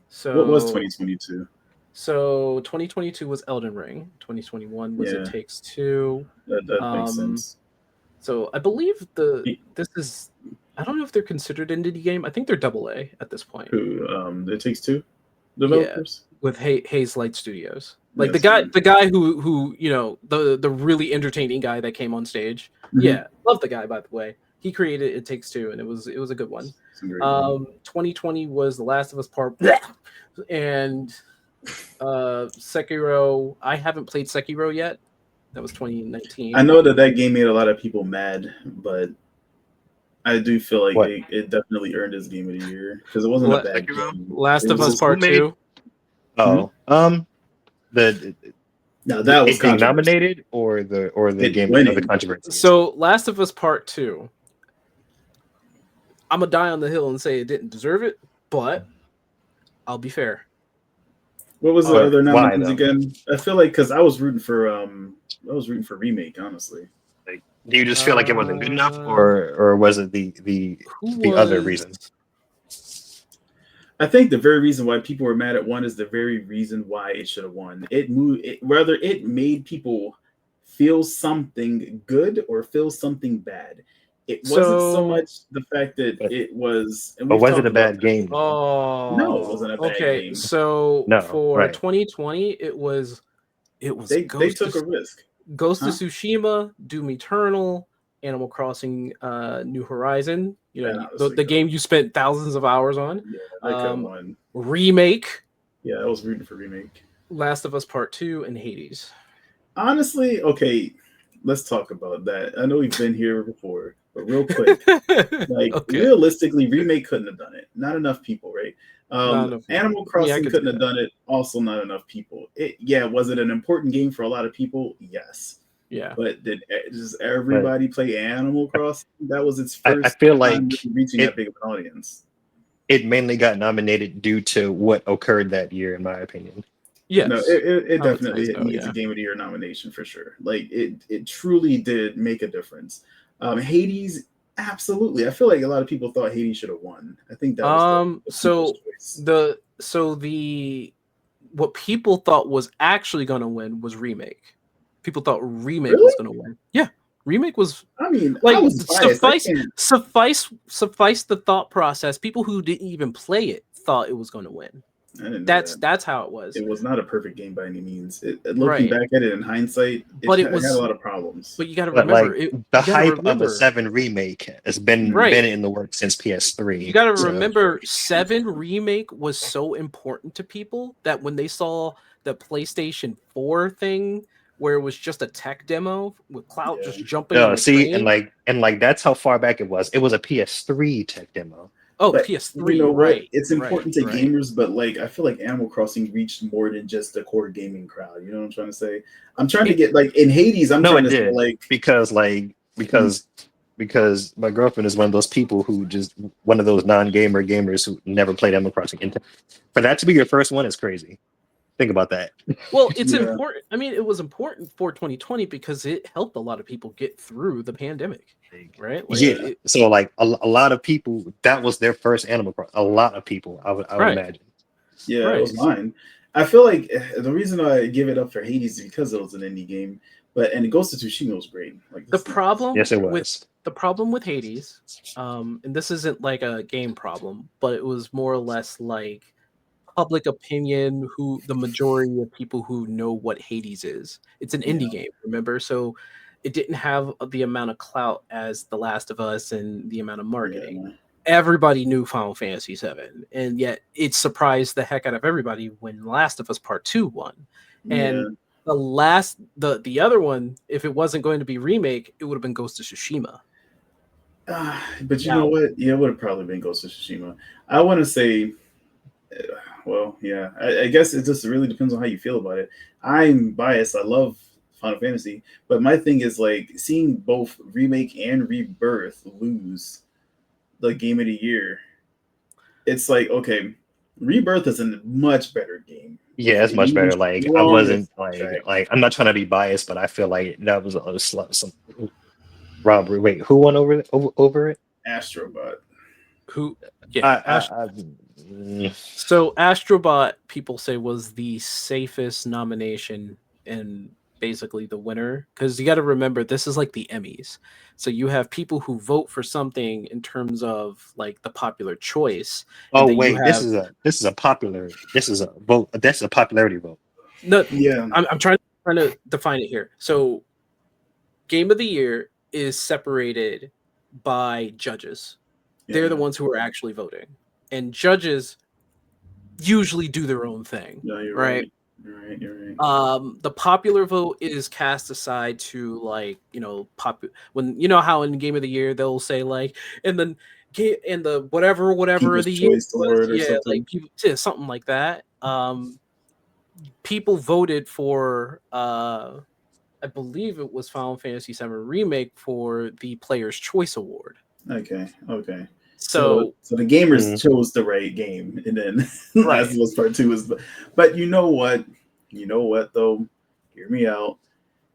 So
what was 2022?
So 2022 was Elden Ring. 2021 was It Takes Two.
That makes sense.
So I believe this is. I don't know if they're considered an indie game. I think they're AA at this point.
Who? It Takes Two developers.
Yeah. With Haze Light Studios, like the guy who the really entertaining guy that came on stage. Mm-hmm. Yeah, love the guy, by the way. He created It Takes Two, and it was a good one. 2020 was The Last of Us Part, and Sekiro. I haven't played Sekiro yet. That was 2019.
I know that game made a lot of people mad, but I do feel like it definitely earned its game of the year because it wasn't a bad game.
Last of Us Part 2.
Oh,
that was
being nominated or the game of the controversy.
So, Last of Us Part 2. I'm gonna die on the hill and say it didn't deserve it, but I'll be fair.
What was the other nominations again? I feel like because I was rooting for Remake, honestly.
Like, do you just feel like it wasn't good enough, or was it the other reason?
I think the very reason why people were mad at one is the very reason why it should have won. It moved, whether it made people feel something good or feel something bad. It wasn't so
So,
much the fact that it was, and
But
we've
was it
talked
a
about
bad
this.
game?
No, it
oh,
wasn't a bad
okay.
game.
So
No,
for
right.
2020, it was
They took a risk,
Ghost of
huh?
Tsushima, Doom Eternal, Animal Crossing, New Horizon.
That
The
honestly could have,
game you spent thousands of hours on.
yeah, that could have
Um,
won.
Remake,
Yeah, I was rooting for remake.
Last of Us Part 2, and Hades.
Honestly, okay, let's talk about that. I know we've been here before, but real quick, like
Okay,
realistically, remake couldn't have done it. Not enough people, right?
not enough people.
Animal
I mean, I
Crossing
could see
couldn't have
that.
done it. Also, not enough people. Was it an important game for a lot of people? Yes,
Yeah.
but did just
But
everybody play Animal Crossing? That was its
I
first
feel
time
like
really reaching that
it
big of an audience.
it mainly got nominated due to what occurred that year, in my opinion.
No,
Yes,
it
I would say
definitely
so.
needs a
Yeah.
Game of the Year nomination for sure. Like it truly did make a difference. Hades, absolutely. I feel like a lot of people thought Hades should have won. I think that was the people's
So
choice.
the what people thought was actually going to win was remake. People thought remake was
Really?
going to win. Yeah, remake was
I mean, I
like
was biased. I can't.
suffice the thought process. People who didn't even play it thought it was going to win.
I didn't know
That's
that.
that's how it was.
It was not a perfect game by any means. Looking
Right.
back at it in hindsight,
But
it
it
had a
was
lot of problems.
but you got to
But
remember
like
it.
the
You got to
hype of a
remember
7 remake has been
right.
in the works since
You
PS3.
got to
So
remember 7 remake was so important to people that when they saw the PlayStation 4 thing where it was just a tech demo with Cloud
Yeah.
just jumping on the
see, and
train.
like that's how far back it was. It was a PS3 tech demo.
Oh,
But you
PS3,
know what?
right.
It's
Right.
important to
Right.
gamers, but like I feel like Animal Crossing reached more than just the core gaming crowd. You know what I'm trying to say? I'm trying to
It,
get like in Hades. I'm
No,
trying
it
to say
did
like,
because
mm,
because my girlfriend is one of those people who just one of those non-gamer gamers who never played Animal Crossing. And for that to be your first one is crazy. Think about that.
well, it's
yeah,
important. I mean, it was important for 2020 because it helped a lot of people get through the pandemic, right? Like
Yeah. So like a lot of people that was their first Animal Crossing. A lot of people, I would
right.
imagine.
yeah, it was
Right.
mine. I feel like the reason I give it up for Hades is because it was an indie game, and Ghost of Tsushima was great. Like
The
that's not
Yes, it
with
was.
Hades, and this isn't like a game problem, but it was more or less like public opinion, who the majority of people who know what Hades is. It's an
yeah,
indie game, remember? So it didn't have the amount of clout as The Last of Us and the amount of marketing.
yeah,
Everybody knew Final Fantasy VII, and yet it surprised the heck out of everybody when Last of Us Part 2 won.
yeah.
And the other one, if it wasn't going to be remake, it would have been Ghost of Tsushima.
But you know
Now,
what? Yeah, it would have probably been Ghost of Tsushima. I want to say, well, yeah. I guess it just really depends on how you feel about it. I'm biased. I love Final Fantasy, but my thing is like seeing both remake and rebirth lose the game of the year. It's like okay, rebirth is a much better game with
Yeah, it's
an
much
even
better. Like I
stronger
wasn't
soundtrack.
like I'm not trying to be biased, but I feel like that was some robbery. Wait, who won over it?
Astrobot.
who yeah,
I
so Astrobot people say was the safest nomination and basically the winner because you got to remember this is like the Emmys. So you have people who vote for something in terms of like the popular choice, and
oh
then you
wait, this
have
is a popular. This is a vote. That's a popularity vote.
no.
Yeah,
I'm trying to define it here. So game of the year is separated by judges. They're the
yeah.
ones who are actually voting, and judges usually do their own thing,
No, you're
right?
right. You're right. You're right.
The popular vote is cast aside to like when you know how in Game of the Year they'll say like and then and the whatever of
People's
the year
Choice
was,
Award or
yeah, like
something.
people, yeah, something like that. People voted for I believe it was Final Fantasy VII Remake for the Player's Choice Award.
Okay, okay. So
So
the gamers
Mhm.
chose the right game, and then
right,
Last of Us Part Two was. But you know what? You know what though? Hear me out.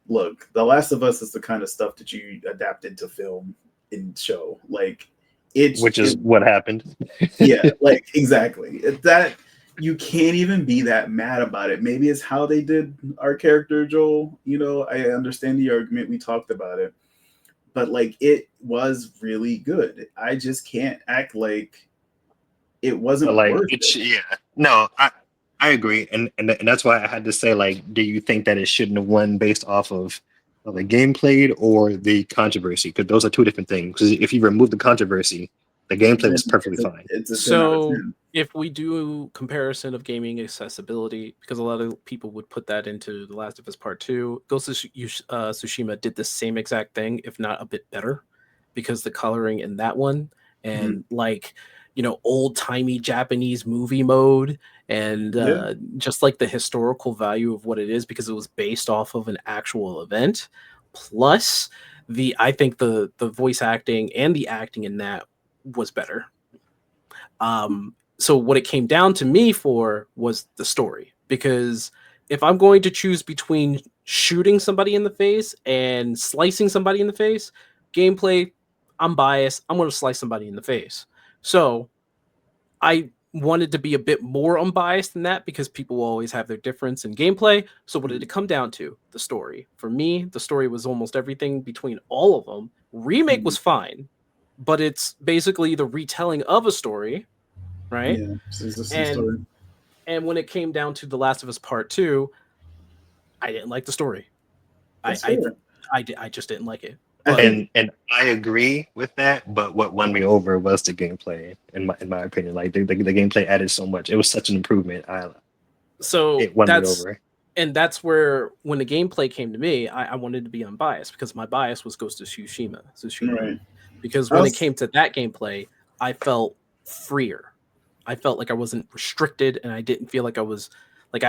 Look, The Last of Us is the kind of stuff that you adapted to film and show. Like
which is what happened.
Yeah, like exactly. That you can't even be that mad about it. Maybe it's how they did our character Joel. You know, I understand the argument. We talked about it, but like it was really good. I just can't act like it wasn't
Like
worth it.
yeah, no, I agree, and that's why I had to say, like, do you think that it shouldn't have won based off of the gameplay or the controversy? Because those are two different things. Because if you remove the controversy, the gameplay was perfectly fine.
It's a 10 out of
So
10.
if we do comparison of gaming accessibility, because a lot of people would put that into The Last of Us Part 2, Ghost of Tsushima did the same exact thing, if not a bit better, because the coloring in that one and like, you know, old timey Japanese movie mode and just like the historical value of what it is, because it was based off of an actual event. Plus I think the voice acting and the acting in that was better. So what it came down to me for was the story, because if I'm going to choose between shooting somebody in the face and slicing somebody in the face, gameplay, I'm biased. I'm going to slice somebody in the face. So I wanted to be a bit more unbiased than that, because people will always have their difference in gameplay. So what did it come down to? The story. For me, the story was almost everything between all of them. Remake was fine, but it's basically the retelling of a story, right?
Yeah, it's the same story.
And when it came down to The Last of Us Part 2, I didn't like the story. I just didn't like it. But
And I agree with that, but what won me over was the gameplay, in my opinion. Like the gameplay added so much. It was such an improvement. It won me over.
And that's where, when the gameplay came to me, I wanted to be unbiased, because my bias was Ghost of Tsushima.
Right.
Because when it came to that gameplay, I felt freer. I felt like I wasn't restricted, and I didn't feel like I was like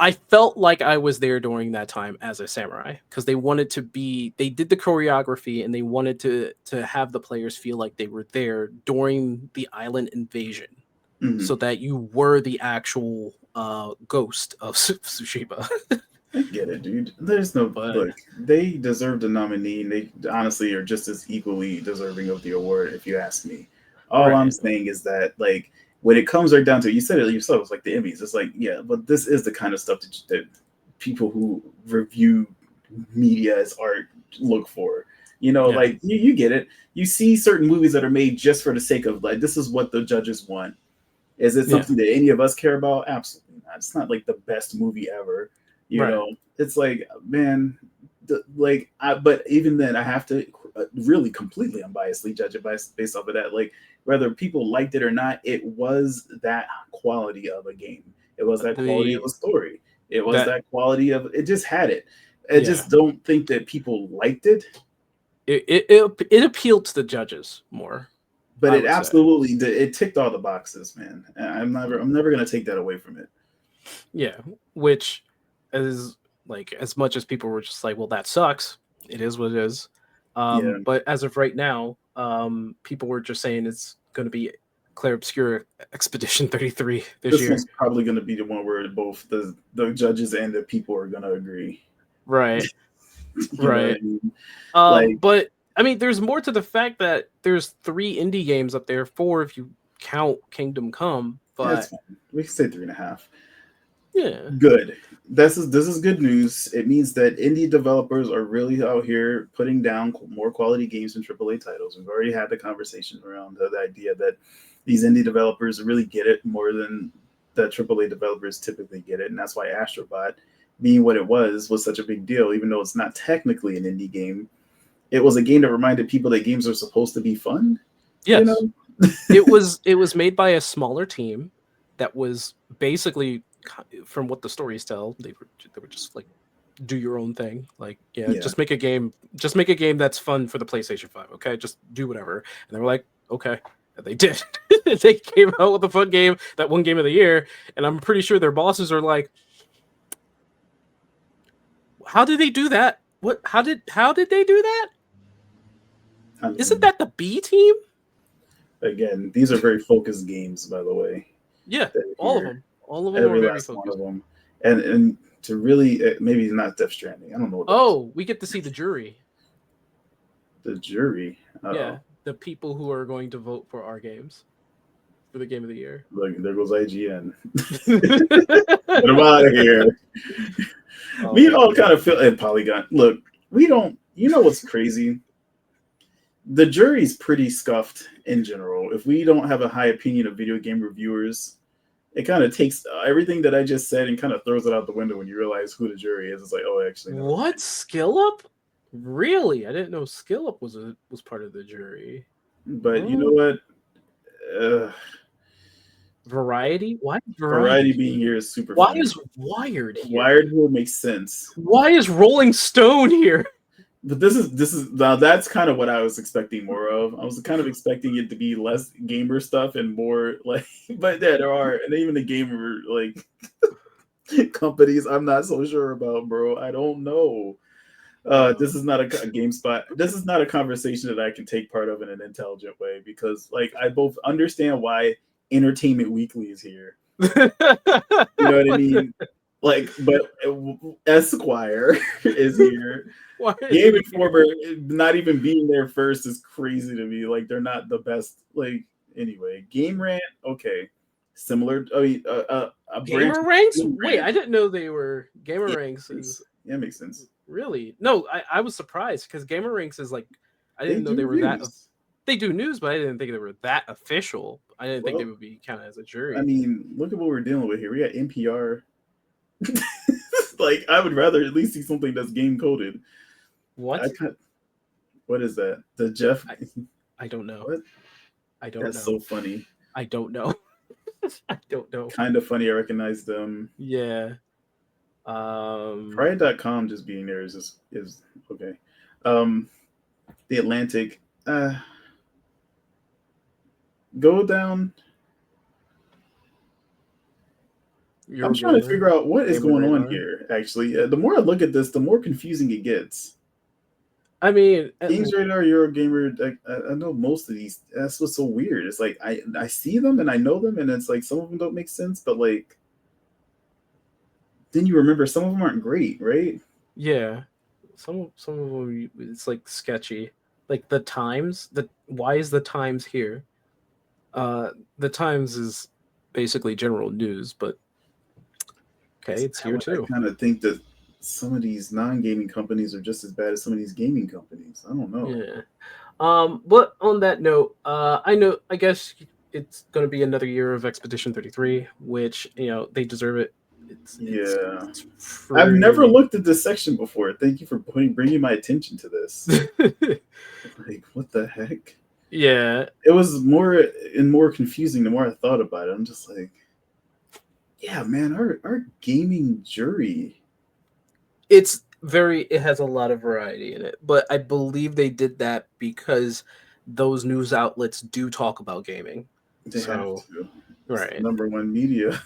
I felt like I was there during that time as a samurai, because they did the choreography, and they wanted to have the players feel like they were there during the island invasion, so that you were the actual ghost of Tsushima.
I get it, dude. There's no look. They deserved a nominee, and they honestly are just as equally deserving of the award, if you ask me. All I'm saying is that, like, when it comes right down to it, you said it yourself, it's like the Emmys. It's like, yeah, but this is the kind of stuff that people who review media as art look for. You know, like you get it. You see certain movies that are made just for the sake of, like, this is what the judges want. Is it something that any of us care about? Absolutely not. It's not like the best movie ever. You know, it's like, man, but even then, I have to really completely unbiasedly judge it based off of that. Like, whether people liked it or not, it was that quality of a game. It was that quality of a story. It was that quality of it. Just had it. I just don't think that people liked it.
It appealed to the judges more.
But it absolutely did. It ticked all the boxes, man. I'm never gonna take that away from it.
Yeah, which is like, as much as people were just like, well, that sucks. It is what it is. But as of right now, people were just saying it's going to be Clair Obscur Expedition 33 this year.
This one's probably going to be the one where both the judges and the people are going to agree.
Right. Right.
I mean?
But I mean, there's more to the fact that there's 3 indie games up there, 4 if you count Kingdom Come. But
we can say 3.5.
Yeah.
Good. This is good news. It means that indie developers are really out here putting down more quality games than AAA titles. We've already had the conversation around the idea that these indie developers really get it more than the AAA developers typically get it, and that's why Astrobot, being what it was such a big deal. Even though it's not technically an indie game, it was a game that reminded people that games are supposed to be fun.
Yes. You know? it was made by a smaller team that was basically, from what the stories tell, they were just like, do your own thing. Like, just make a game that's fun for the PlayStation 5. Okay, just do whatever. And they were like, okay, and they did. They came out with a fun game, that one game of the year, and I'm pretty sure their bosses are like, how did they do that? What? How did they do that? Isn't that the B team?
Again, these are very focused games, by the way.
Yeah, all of them are very focused.
One of them. And to really, maybe not Death Stranding. I don't know.
We get to see the jury.
The jury.
Yeah, the people who are going to vote for our games for the game of the year.
Look, there goes IGN. Get them out of here. We all kind of feel, and Polygon. Look, we don't. You know what's crazy? The jury's pretty scuffed in general. If we don't have a high opinion of video game reviewers, it kind of takes everything that I just said and kind of throws it out the window when you realize who the jury is. It's like, oh, actually, no.
What? Skill Up? Really? I didn't know Skill Up was part of the jury.
But you know what?
Variety? Why
Variety being here is super.
Why
funny.
is Wired here?
Wired will make sense.
Why is Rolling Stone here?
But this is now that's kind of what I was expecting more of. I was kind of expecting it to be less gamer stuff and more like, but yeah, there are, and even the gamer like companies I'm not so sure about, bro. I don't know. This is not a GameSpot. This is not a conversation that I can take part of in an intelligent way because like I both understand why Entertainment Weekly is here. You know what I mean? Like, but Esquire is here. Game Informer not even being there first is crazy to me. Like, they're not the best. Like, anyway, Game Rant, okay, similar. I mean,
Gamer Ranks. Wait, I didn't know they were Gamer Ranks.
Yeah, makes sense.
Really? No, I was surprised because Gamer Ranks is like I didn't know they were that. They do news, but I didn't think they were that official. I didn't think they would be counted as a jury.
I mean, look at what we're dealing with here. We got NPR. Like, I would rather at least see something that's game coded.
What?
What is that? The Jeff?
I don't know.
What?
I don't know.
That's so funny.
I don't know. I don't know.
Kind of funny. I recognize them.
Yeah.
Pride.com just being there is okay. The Atlantic. Go down. I'm trying to figure out what is going on here, actually. The more I look at this, the more confusing it gets.
I mean,
Games Radar, Eurogamer, I know most of these. That's what's so weird. It's like I see them and I know them, and it's like some of them don't make sense, but like then you remember some of them aren't great, right?
Yeah. Some of them it's like sketchy. Like the Times, why is the Times here? The Times is basically general news, but okay, it's here too.
I kind of think that some of these non-gaming companies are just as bad as some of these gaming companies. I don't know.
Yeah. But on that note, I guess it's going to be another year of Expedition 33, which, they deserve it. It's
I've never looked at this section before. Thank you for bringing my attention to this. Like, what the heck?
Yeah.
It was more and more confusing the more I thought about it. I'm just like, yeah, man, our gaming jury.
It has a lot of variety in it, but I believe they did that because those news outlets do talk about gaming.
They have to.
Right.
It's number one media.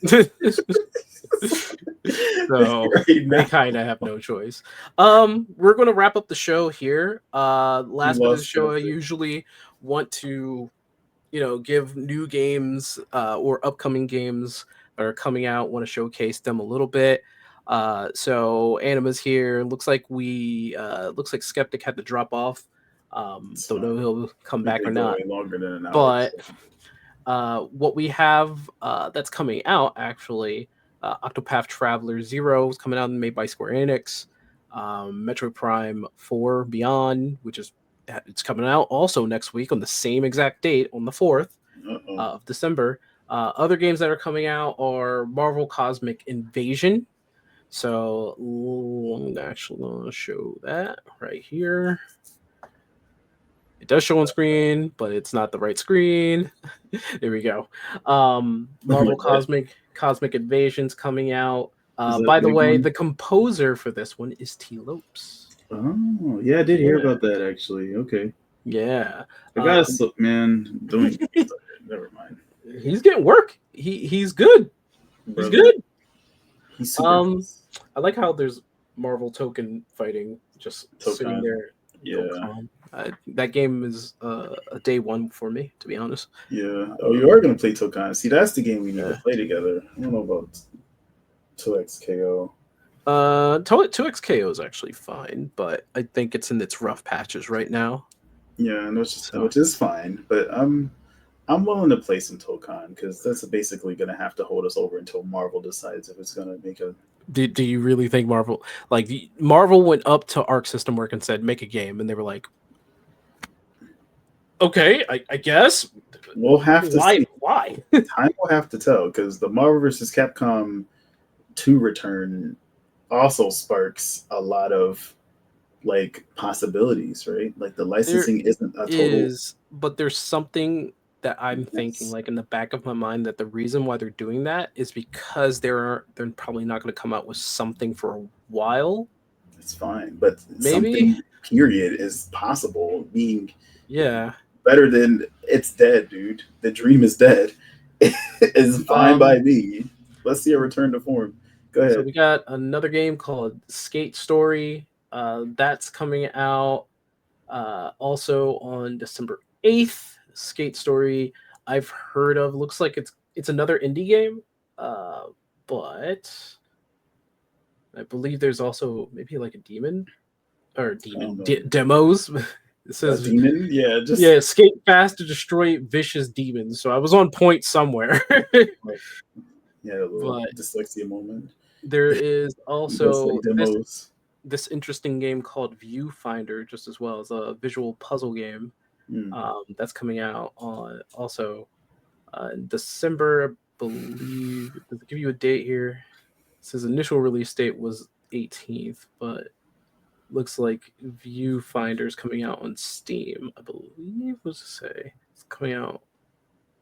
So they kind of have no choice. We're going to wrap up the show here. Last bit of the show, I usually want to, give new games or upcoming games that are coming out. Want to showcase them a little bit. So Anima's here. Looks like Skeptic had to drop off. Don't know if he'll come back or not.
Longer than an hour,
but what we have that's coming out actually, Octopath Traveler 0 is coming out and made by Square Enix. Metroid Prime 4 Beyond, it's coming out also next week on the same exact date on the 4th of December. Other games that are coming out are Marvel Cosmic Invasion. So I'm actually going to show that right here. It does show on screen, but it's not the right screen. There we go. Marvel Cosmic Invasion's coming out. By the way, the composer for this one is T. Lopes.
Oh, yeah, I did hear about that, actually. Okay.
Yeah.
I gotta, man, doing never mind.
He's getting work. He's good. He's good.
He's super
I like how there's Marvel token fighting just sitting there.
Yeah.
That game is a day one for me, to be honest.
Yeah. Oh, you are going to play Tokan. See, that's the game we need to play together. I don't know about 2XKO.
2XKO is actually fine, but I think it's in its rough patches right now.
Yeah, and
So
which is fine, but I'm willing to play some Tokan because that's basically going to have to hold us over until Marvel decides if it's going to make a.
do you really think Marvel Marvel went up to Arc System Work and said make a game, and they were like, okay, I guess.
We'll have to
Why?
see.
Why?
Time will have to tell because the Marvel vs. Capcom 2 return also sparks a lot of like possibilities, right? Like the
There
licensing isn't a total
is, but there's something that I'm thinking,
mess.
like in the back of my mind, that the reason why they're doing that is because they're probably not going to come out with something for a while.
It's fine, but
Maybe,
something period is possible. Being
yeah.
better than it's dead, dude. The dream is dead. It's fine by
Um,
me. Let's see a return to form. Go
so
ahead.
we got another game called Skate Story. That's coming out also on December 8th. Skate Story I've heard of. Looks like it's another indie game. But I believe there's also maybe like a demon or
I don't
demon
know.
demos. It
A
says,
demon? Yeah,
yeah,
just
escape fast to destroy vicious demons. So I was on point somewhere.
like yeah, a little
But
dyslexia moment.
there is
You gotta say
also
demos.
this interesting game called Viewfinder, just as well as a visual puzzle game
Hmm.
that's coming out on also in December. I believe, does it give you a date here? It says initial release date was 18th, but looks like Viewfinder's coming out on Steam, I believe. What does it say? It's coming out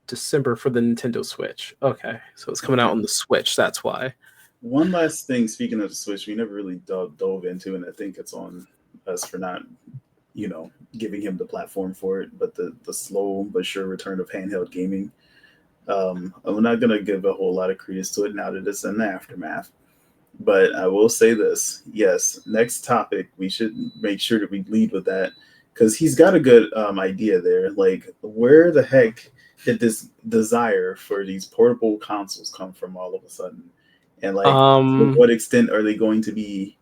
December for the Nintendo Switch. Okay, so it's coming
Okay.
out on the Switch. That's why.
One last thing, speaking of the Switch, we never really dove into, and I think it's on us for not, giving him the platform for it. But the slow but sure return of handheld gaming. I'm not gonna give a whole lot of credence to it now that it's in the aftermath. But I will say this: yes, next topic we should make sure that we lead with that because he's got a good idea there. Like, where the heck did this desire for these portable consoles come from all of a sudden? And like, to
Um,
what extent are they going to be?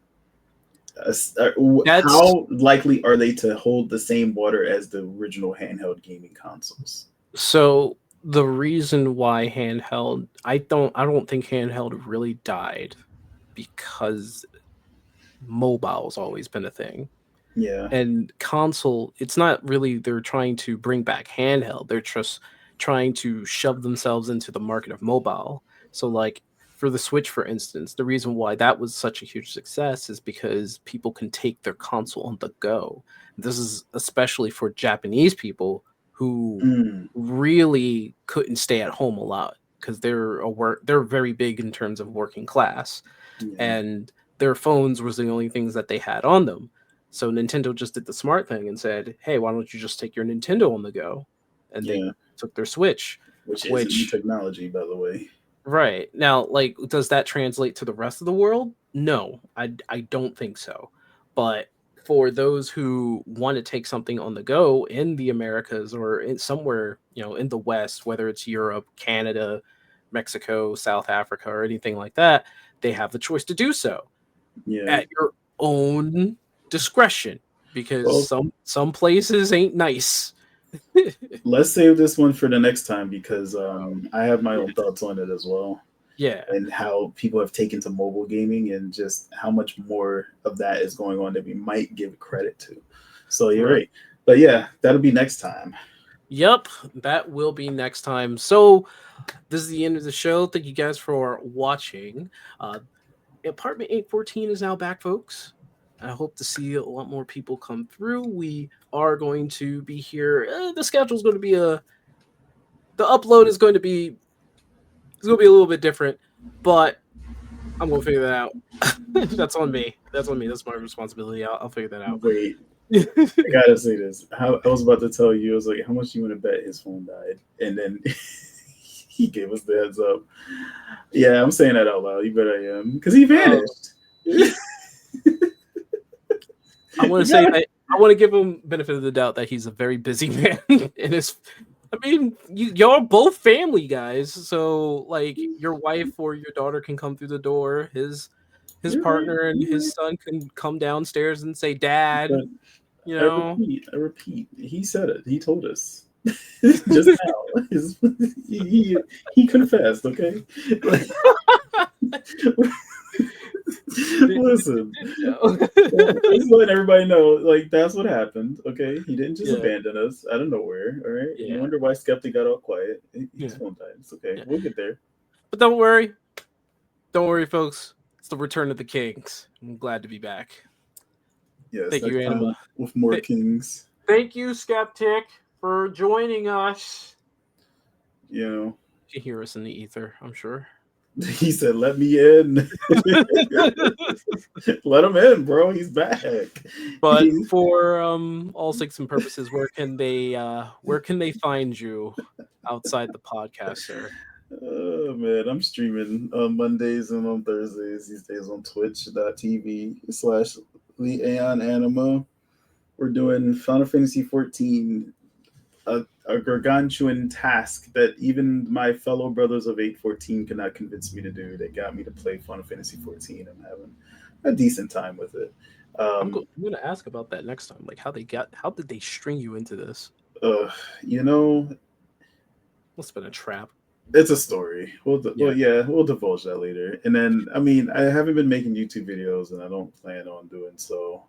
that's
How likely are they to hold the same water as the original handheld gaming consoles?
so the reason why handheld. I don't think handheld really died because mobile's always been a thing.
Yeah,
And console, it's not really they're trying to bring back handheld. They're just trying to shove themselves into the market of mobile. So like for the Switch, for instance, the reason why that was such a huge success is because people can take their console on the go. This is especially for Japanese people who
mm,
really couldn't stay at home a lot because they're very big in terms of working class,
yeah,
and their phones was the only things that they had on them. So Nintendo just did the smart thing and said, "Hey, why don't you just take your Nintendo on the go?" And they
yeah.
took their Switch,
Which isn't new
which
technology, by the way.
right. Now, like, does that translate to the rest of the world? No, I don't think so. But for those who want to take something on the go in the Americas or in somewhere, in the West, whether it's Europe, Canada, Mexico, South Africa, or anything like that, they have the choice to do so
Yeah.
at your own discretion because
Well,
some places ain't nice.
let's save this one for the next time because I have my own thoughts on it as well,
Yeah.
and how people have taken to mobile gaming and just how much more of that is going on that we might give credit to. So you're
Right.
right. But yeah, that'll be next time.
Yep, that will be next time. So this is the end of the show. Thank you guys for watching. Uh, Apartment 814 is now back, folks. I hope to see a lot more people come through. We are going to be here. The schedule is going to be the upload is going to be a little bit different, but I'm going to figure that out. That's on me. That's on me. That's my responsibility. I'll figure that out.
Wait, I gotta say this. I was about to tell you, I was like, how much you want to bet his phone died? And then he gave us the heads up. Yeah, I'm saying that out loud. You bet I am. Because he vanished.
I want to
You
say
gotta-
that I want to give him benefit of the doubt that he's a very busy man. And I mean, y'all both family guys, so like your wife or your daughter can come through the door. His
You're right.
partner and
You're
his
right.
son can come downstairs and say, "Dad."
But
You know,
I repeat. He said it. He told us just now. He confessed. Okay. Listen, just letting everybody know, like that's what happened. Okay, he didn't just abandon us out of nowhere. All right, you wonder why Skeptic got all quiet. He's going to die. It's okay. We'll get there.
But don't worry, folks. It's the return of the Kings. I'm glad to be back.
Yes,
thank you, Anima,
with more kings.
Thank you, Skeptic, for joining us.
You know,
you can hear us in the ether, I'm sure.
He said, "Let me in." Let him in, bro. He's back.
But for all intents and purposes, where can they find you outside the podcast, sir?
Oh man, I'm streaming on Mondays and on Thursdays these days on twitch.tv/LeAeonAnima. We're doing Final Fantasy XIV, a gargantuan task that even my fellow brothers of 814 could not convince me to do. They got me to play Final Fantasy XIV. I'm having a decent time with it.
I'm going to ask about that next time. Like how did they string you into this?
You know,
it's been a trap.
It's a story. We'll divulge that later. And then, I mean, I haven't been making YouTube videos, and I don't plan on doing so.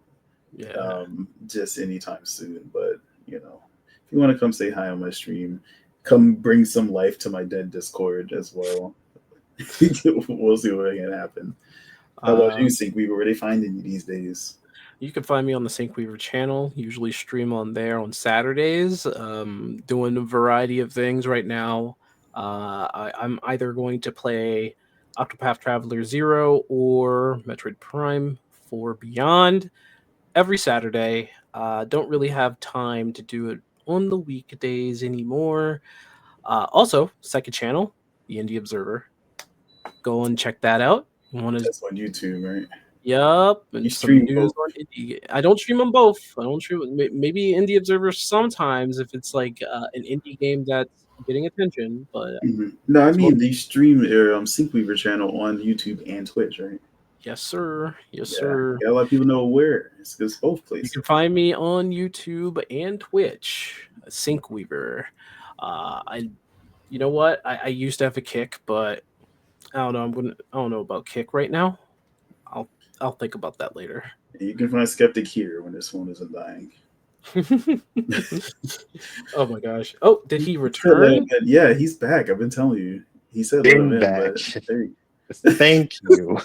Just anytime soon. But you know, if you want to come say hi on my stream, come bring some life to my dead Discord as well. We'll see what can happen. How about you, Sync Weaver? Where are they finding you these days?
You can find me on the Sync Weaver channel. Usually stream on there on Saturdays. Doing a variety of things right now. I'm either going to play Octopath Traveler 0 or Metroid Prime 4 Beyond every Saturday. Don't really have time to do it on the weekdays anymore. Also, second channel, the Indie Observer. Go and check that out.
That's on YouTube, right?
Yup.
You stream both.
I don't stream them both. I don't stream maybe Indie Observer sometimes if it's like an indie game that's getting attention. But
no, I mean the stream Sync Weaver channel on YouTube and Twitch, right?
Yes, sir. Yes, sir.
Yeah, a lot of people know where. It's both places.
You can find me on YouTube and Twitch, Sync Weaver. You know what? I used to have a Kick, but I don't know. I don't know about Kick right now. I'll think about that later.
You can find Skeptic here when this one isn't dying.
Oh my gosh! Oh, did he return?
Yeah, he's back. I've been telling you. He said,
"Been back." Thank you.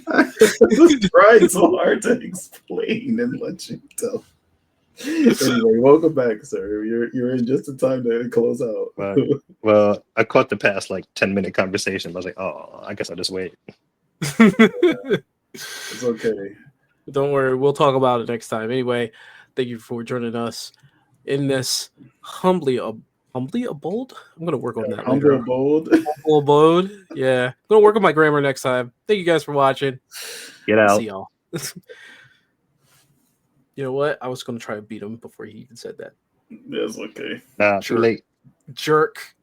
I tried so hard to explain and let you tell. Anyway, welcome back, sir. You're in just in time to close out.
Well, I caught the past 10-minute conversation. I was like, oh, I guess I'll just wait.
It's okay.
Don't worry, we'll talk about it next time. Anyway, thank you for joining us in this humbly abode. I'm gonna work on that.
Humble abode.
Humble abode. Yeah, I'm gonna work on my grammar next time. Thank you guys for watching.
Get out.
See y'all. You know what? I was gonna try to beat him before he even said that.
That's okay.
Too late.
Jerk.